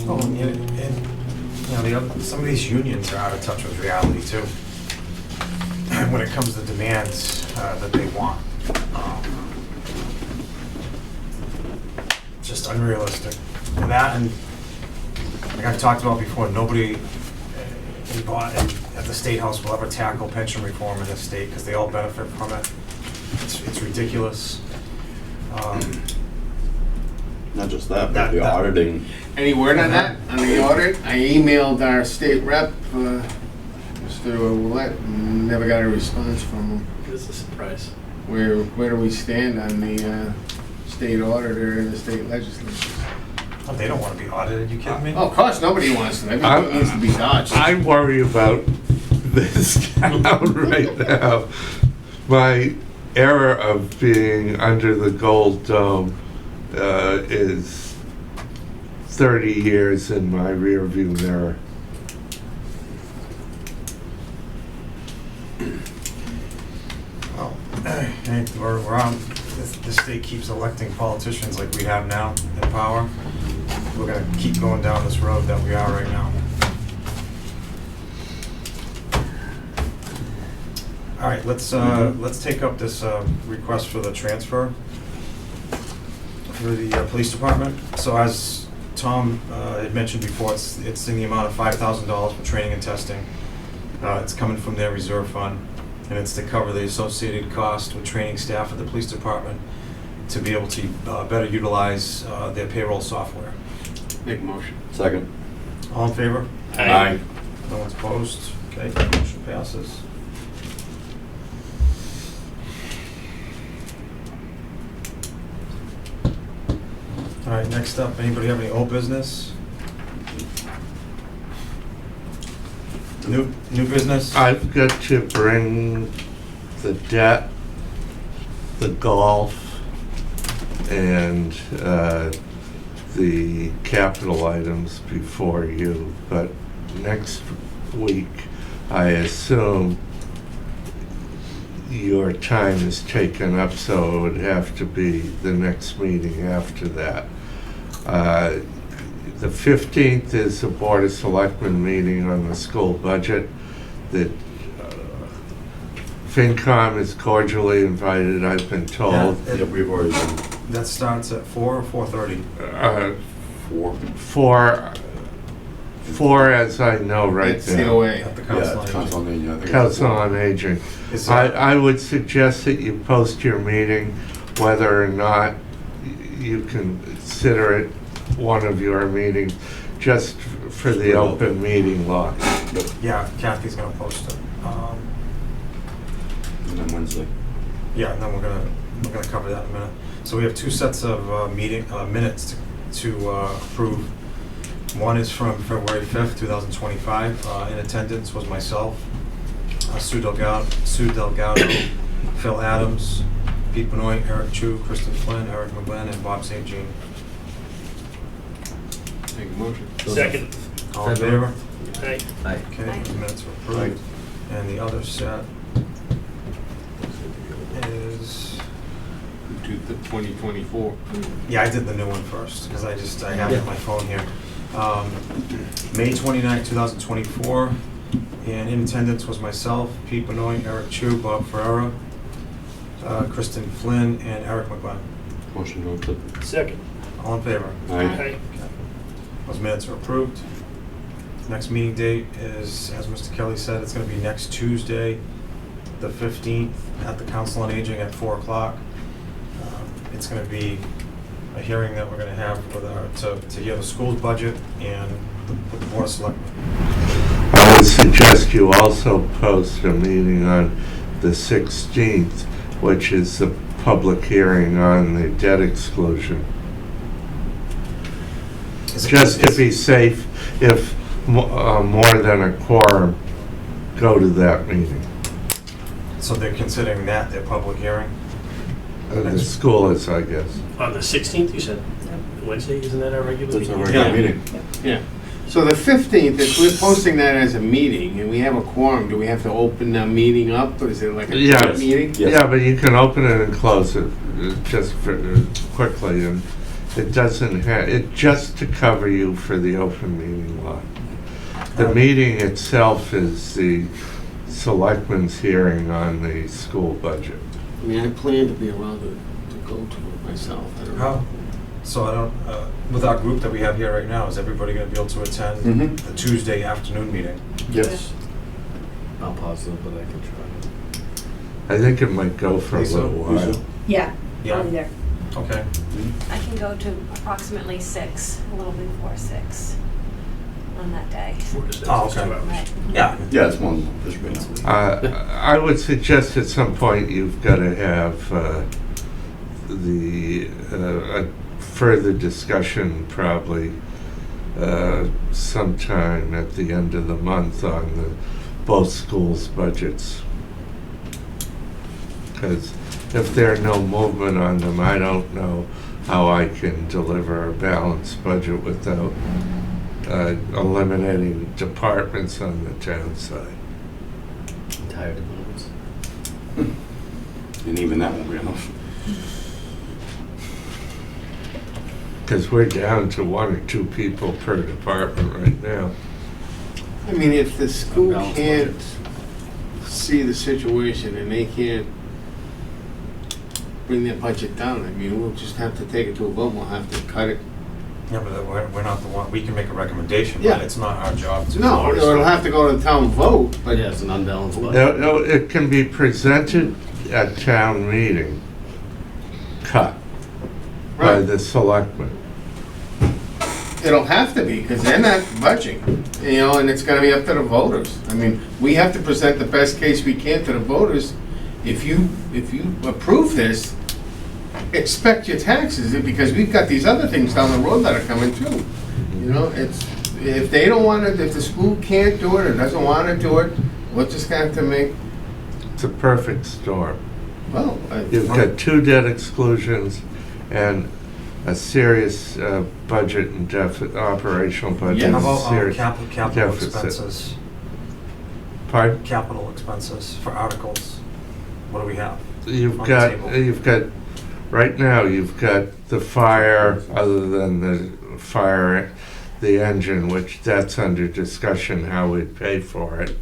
Oh, and some of these unions are out of touch with reality too. When it comes to demands that they want. Just unrealistic. And that, and like I've talked about before, nobody at the State House will ever tackle pension reform in this state because they all benefit from it. It's ridiculous. Not just that, but the auditing. Any word on that, on the audit? I emailed our state rep, Mr. Willett, and never got a response from him. It's a surprise. Where do we stand on the state auditor and the state legislature? Oh, they don't want to be audited, you kidding me? Oh, of course, nobody wants to. Everything needs to be dodged. I worry about this town right now. My era of being under the gold dome is 30 years in my rearview mirror. Well, hey, we're on, this state keeps electing politicians like we have now in power. We're gonna keep going down this road that we are right now. All right, let's take up this request for the transfer for the police department. So as Tom had mentioned before, it's in the amount of $5,000 for training and testing. It's coming from their reserve fund, and it's to cover the associated cost with training staff at the police department to be able to better utilize their payroll software. Make a motion. Second. All in favor? Aye. No one's opposed? Okay, motion passes. All right, next up, anybody have any old business? New business? I've got to bring the debt, the golf, and the capital items before you, but next week, I assume your time is taken up, so it would have to be the next meeting after that. The 15th is the Board of Selectmen meeting on the school budget. The FinCom is cordially invited, I've been told. Yep, we've already done That starts at 4 or 4:30? 4. Four as I know right It's now. COA. At the Yeah, council. it's council on aging. I think it's Council 4. on Aging. Is I would suggest that you post your meeting, whether or not you consider it one of your meetings, just for the open meeting law. Yeah, Kathy's gonna post it. And then Wednesday. Yeah, and then we're gonna cover that in a minute. So we have two sets of minutes to approve. One is from February 5th, 2025. In attendance was myself, Sue Delgado, Phil Adams, Pete Benoit, Eric Chu, Kristen Flynn, Eric McGlynn, and Bob St. Jean. Make a motion. Second. All in favor? Aye. Aye. Okay, Aye. the minutes are approved. And the other set is to 2024. Yeah, I did the new one first, because I have it on my phone here. May 29, 2024, and in attendance was myself, Pete Benoit, Eric Chu, Bob Ferrera, Kristen Flynn, and Eric McGlenn. Motion to accept. Second. All in favor? Aye. Okay. Those minutes are approved. Next meeting date is, as Mr. Kelly said, it's going to be next Tuesday, the 15th, at the Council on Aging at 4 o'clock. It's going to be a hearing that we're going to have to hear the school's budget and the Board of Selectmen. I would suggest you also post a meeting on the 16th, which is the public hearing on the debt exclusion. Just to be safe, if more than a quorum go to that meeting. So they're considering that their public hearing? The school is, I guess. On the 16th, you said? Wednesday, isn't that our regular That's our meeting? regular meeting. Yeah. So the 15th, if we're posting that as a meeting and we have a quorum, do we have to open the meeting up, or is it like a Yes. joint meeting? Yes. Yeah, but you can open it and close it just quickly, and it doesn't have, it just to cover you for the open meeting law. The meeting itself is the selectmen's hearing on the school budget. I mean, I plan to be allowed to go to it myself. I don't know. How? So I don't, with our group that we have here right now, is everybody going to be able to attend Mhm. the Tuesday afternoon meeting? Yes. Not positive, but I can try. I think it might go for a Lisa, little while. Lisa? Yeah, Yeah. I'll be there. Okay. I can go to approximately 6, a little before 6 on that day. Oh, okay. Right. Yeah. Yeah, it's one. This will be now. I would suggest at some point you've got to have a further discussion, probably sometime at the end of the month on both schools' budgets. Because if there's no movement on them, I don't know how I can deliver a balanced budget without eliminating departments on the town side. Entire departments. And even that won't be enough. Because we're down to 1 or 2 people per department right now. I mean, if the school Unbalanced can't budgets. see the situation and they can't bring their budget down, I mean, we'll just have to take it to a vote, we'll have to cut it. Yeah, but we're not the one, we can make a recommendation, Yeah. but it's not our job to. No, it'll have to go to the town vote, but Yeah, it's an unbalanced budget. No, it can be presented at town meeting, cut by right, the selectmen. it'll have to be, because they're not budging, you know, and it's gonna be up to the voters. I mean, we have to present the best case we can to the voters. If you approve this, expect your taxes, because we've got these other things down the road that are coming too. You know, it's, if they don't want it, if the school can't do it or doesn't want to do it, we're just gonna have to make, It's a perfect storm. well, You've got 2 debt exclusions and a serious budget and operational budget. Yeah. How and about serious capital deficit. expenses? Pardon? Capital expenses for articles? What do we have? You've On the got, table. right now, you've got the fire, other than the fire, the engine, which that's under discussion how we'd pay for it.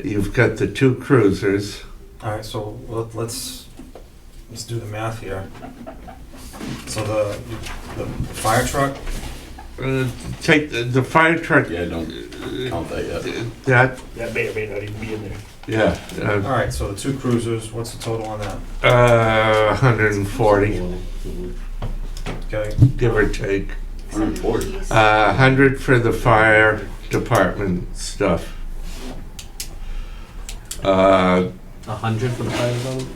You've got the 2 cruisers. All right, so let's do the math here. So the fire truck, Take the fire truck, Yeah, don't count that yet. that, That may or may not even be in there. yeah, all right, so the 2 cruisers, what's the total on that? 140, Okay, give or take. 140. 100 for the fire department stuff. 100 for the fire department?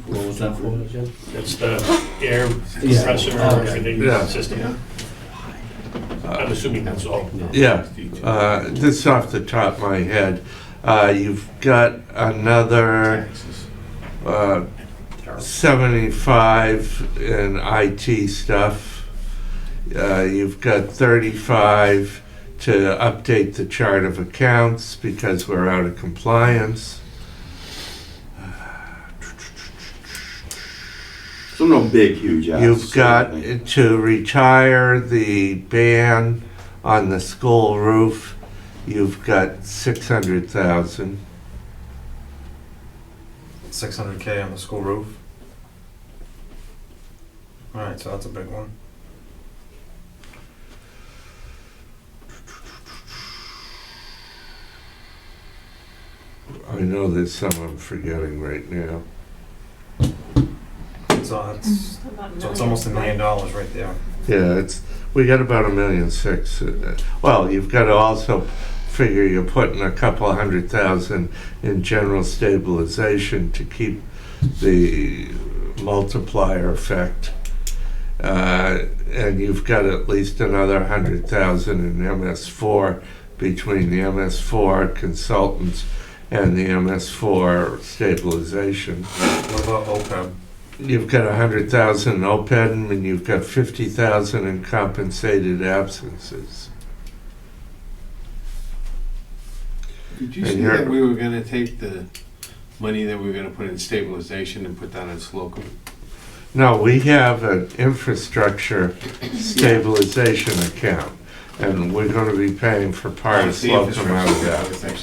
What was that for, Jim? That's the air compressor Yeah. and everything Yeah. system. I'm assuming that's all. Yeah, this is off the top of my head. You've got another taxes. 75 in IT stuff. You've got 35 to update the chart of accounts because we're out of compliance. So no big, huge asks. You've got certainly. to retire the ban on the school roof. You've got 600,000. 600K on the school roof. All right, so that's a big one. I know there's some I'm forgetting right now. So it's almost $1 million right there. Yeah, we got about 1.6 million. Well, you've got to also figure you're putting a couple of 100,000 in general stabilization to keep the multiplier effect. And you've got at least another 100,000 in MS4 between the MS4 consultants and the MS4 stabilization. What about OPEB? You've got 100,000 in OPED and you've got 50,000 in compensated absences. Did you And see you're- that we were gonna take the money that we were gonna put in stabilization and put that on Slocum? No, we have an infrastructure stabilization account, and we're gonna be paying for part of Slocum out of that. Okay.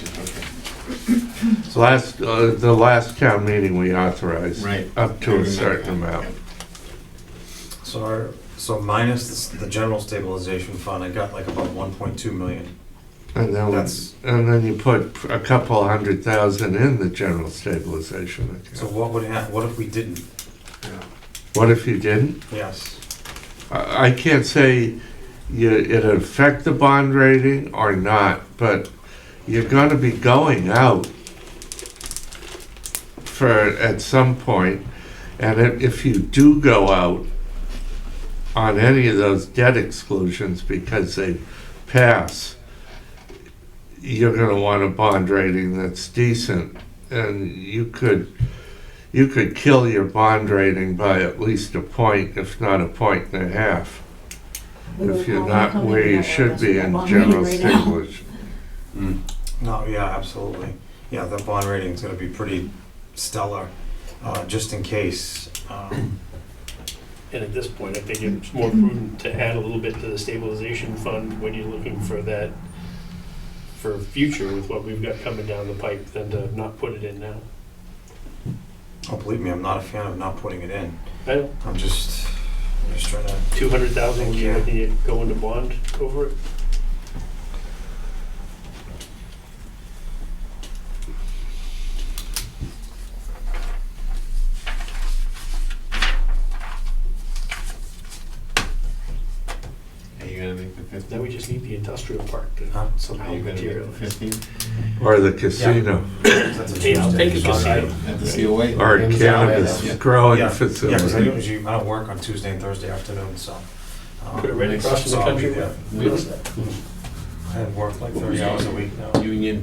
The last town meeting we authorized. Right. Up to a certain amount. So minus the general stabilization fund, I got like about 1.2 million. And then you put a couple 100,000 in the general stabilization So account. what would happen, what if we didn't? What if you didn't? Yes. I can't say it'd affect the bond rating or not, but you're gonna be going out at some point, and if you do go out on any of those debt exclusions because they pass, you're gonna want a bond rating that's decent, and you could kill your bond rating by at least a point, if not a point and a half, if you're not where you should be in general stabilization. No, yeah, absolutely. Yeah, the bond rating's gonna be pretty stellar, just in case. And at this point, I think it's more prudent to add a little bit to the stabilization fund when you're looking for that for future with what we've got coming down the pipe than to not put it in now. Oh, believe me, I'm not a fan of not putting it in. I know, I'm just trying to. 200,000 when you're looking at going to bond over it. Are you gonna make the Now 15? we just need the industrial park to Huh? somehow Are you gonna make the materialize. 15? Or the casino, That's a Hey, I'll Tuesday. take a casino. At the COA? or Yeah. cannabis growing Yeah, because I facility. don't work on Tuesday and Thursday afternoon, so. Put it right across from so the I'll be country. there. Real estate. I had worked like 30 hours a week now. Union.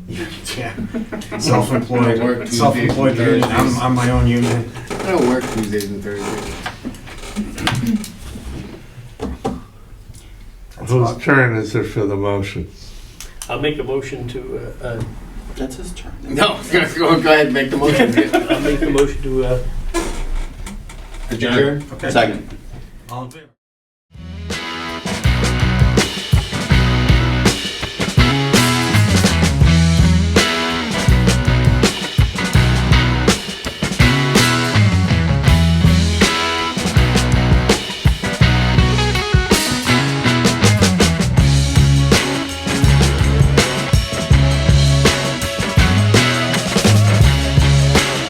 Yeah. I Self-employed, work Tuesdays self-employed and union. Thursdays. I'm my own union. I don't work Tuesdays and Thursdays. That's Whose about- turn is it for the motion? I'll make a motion to, That's his turn. No, go ahead, make the motion. I'll make the motion to Adjourn. Okay. Second. All in favor?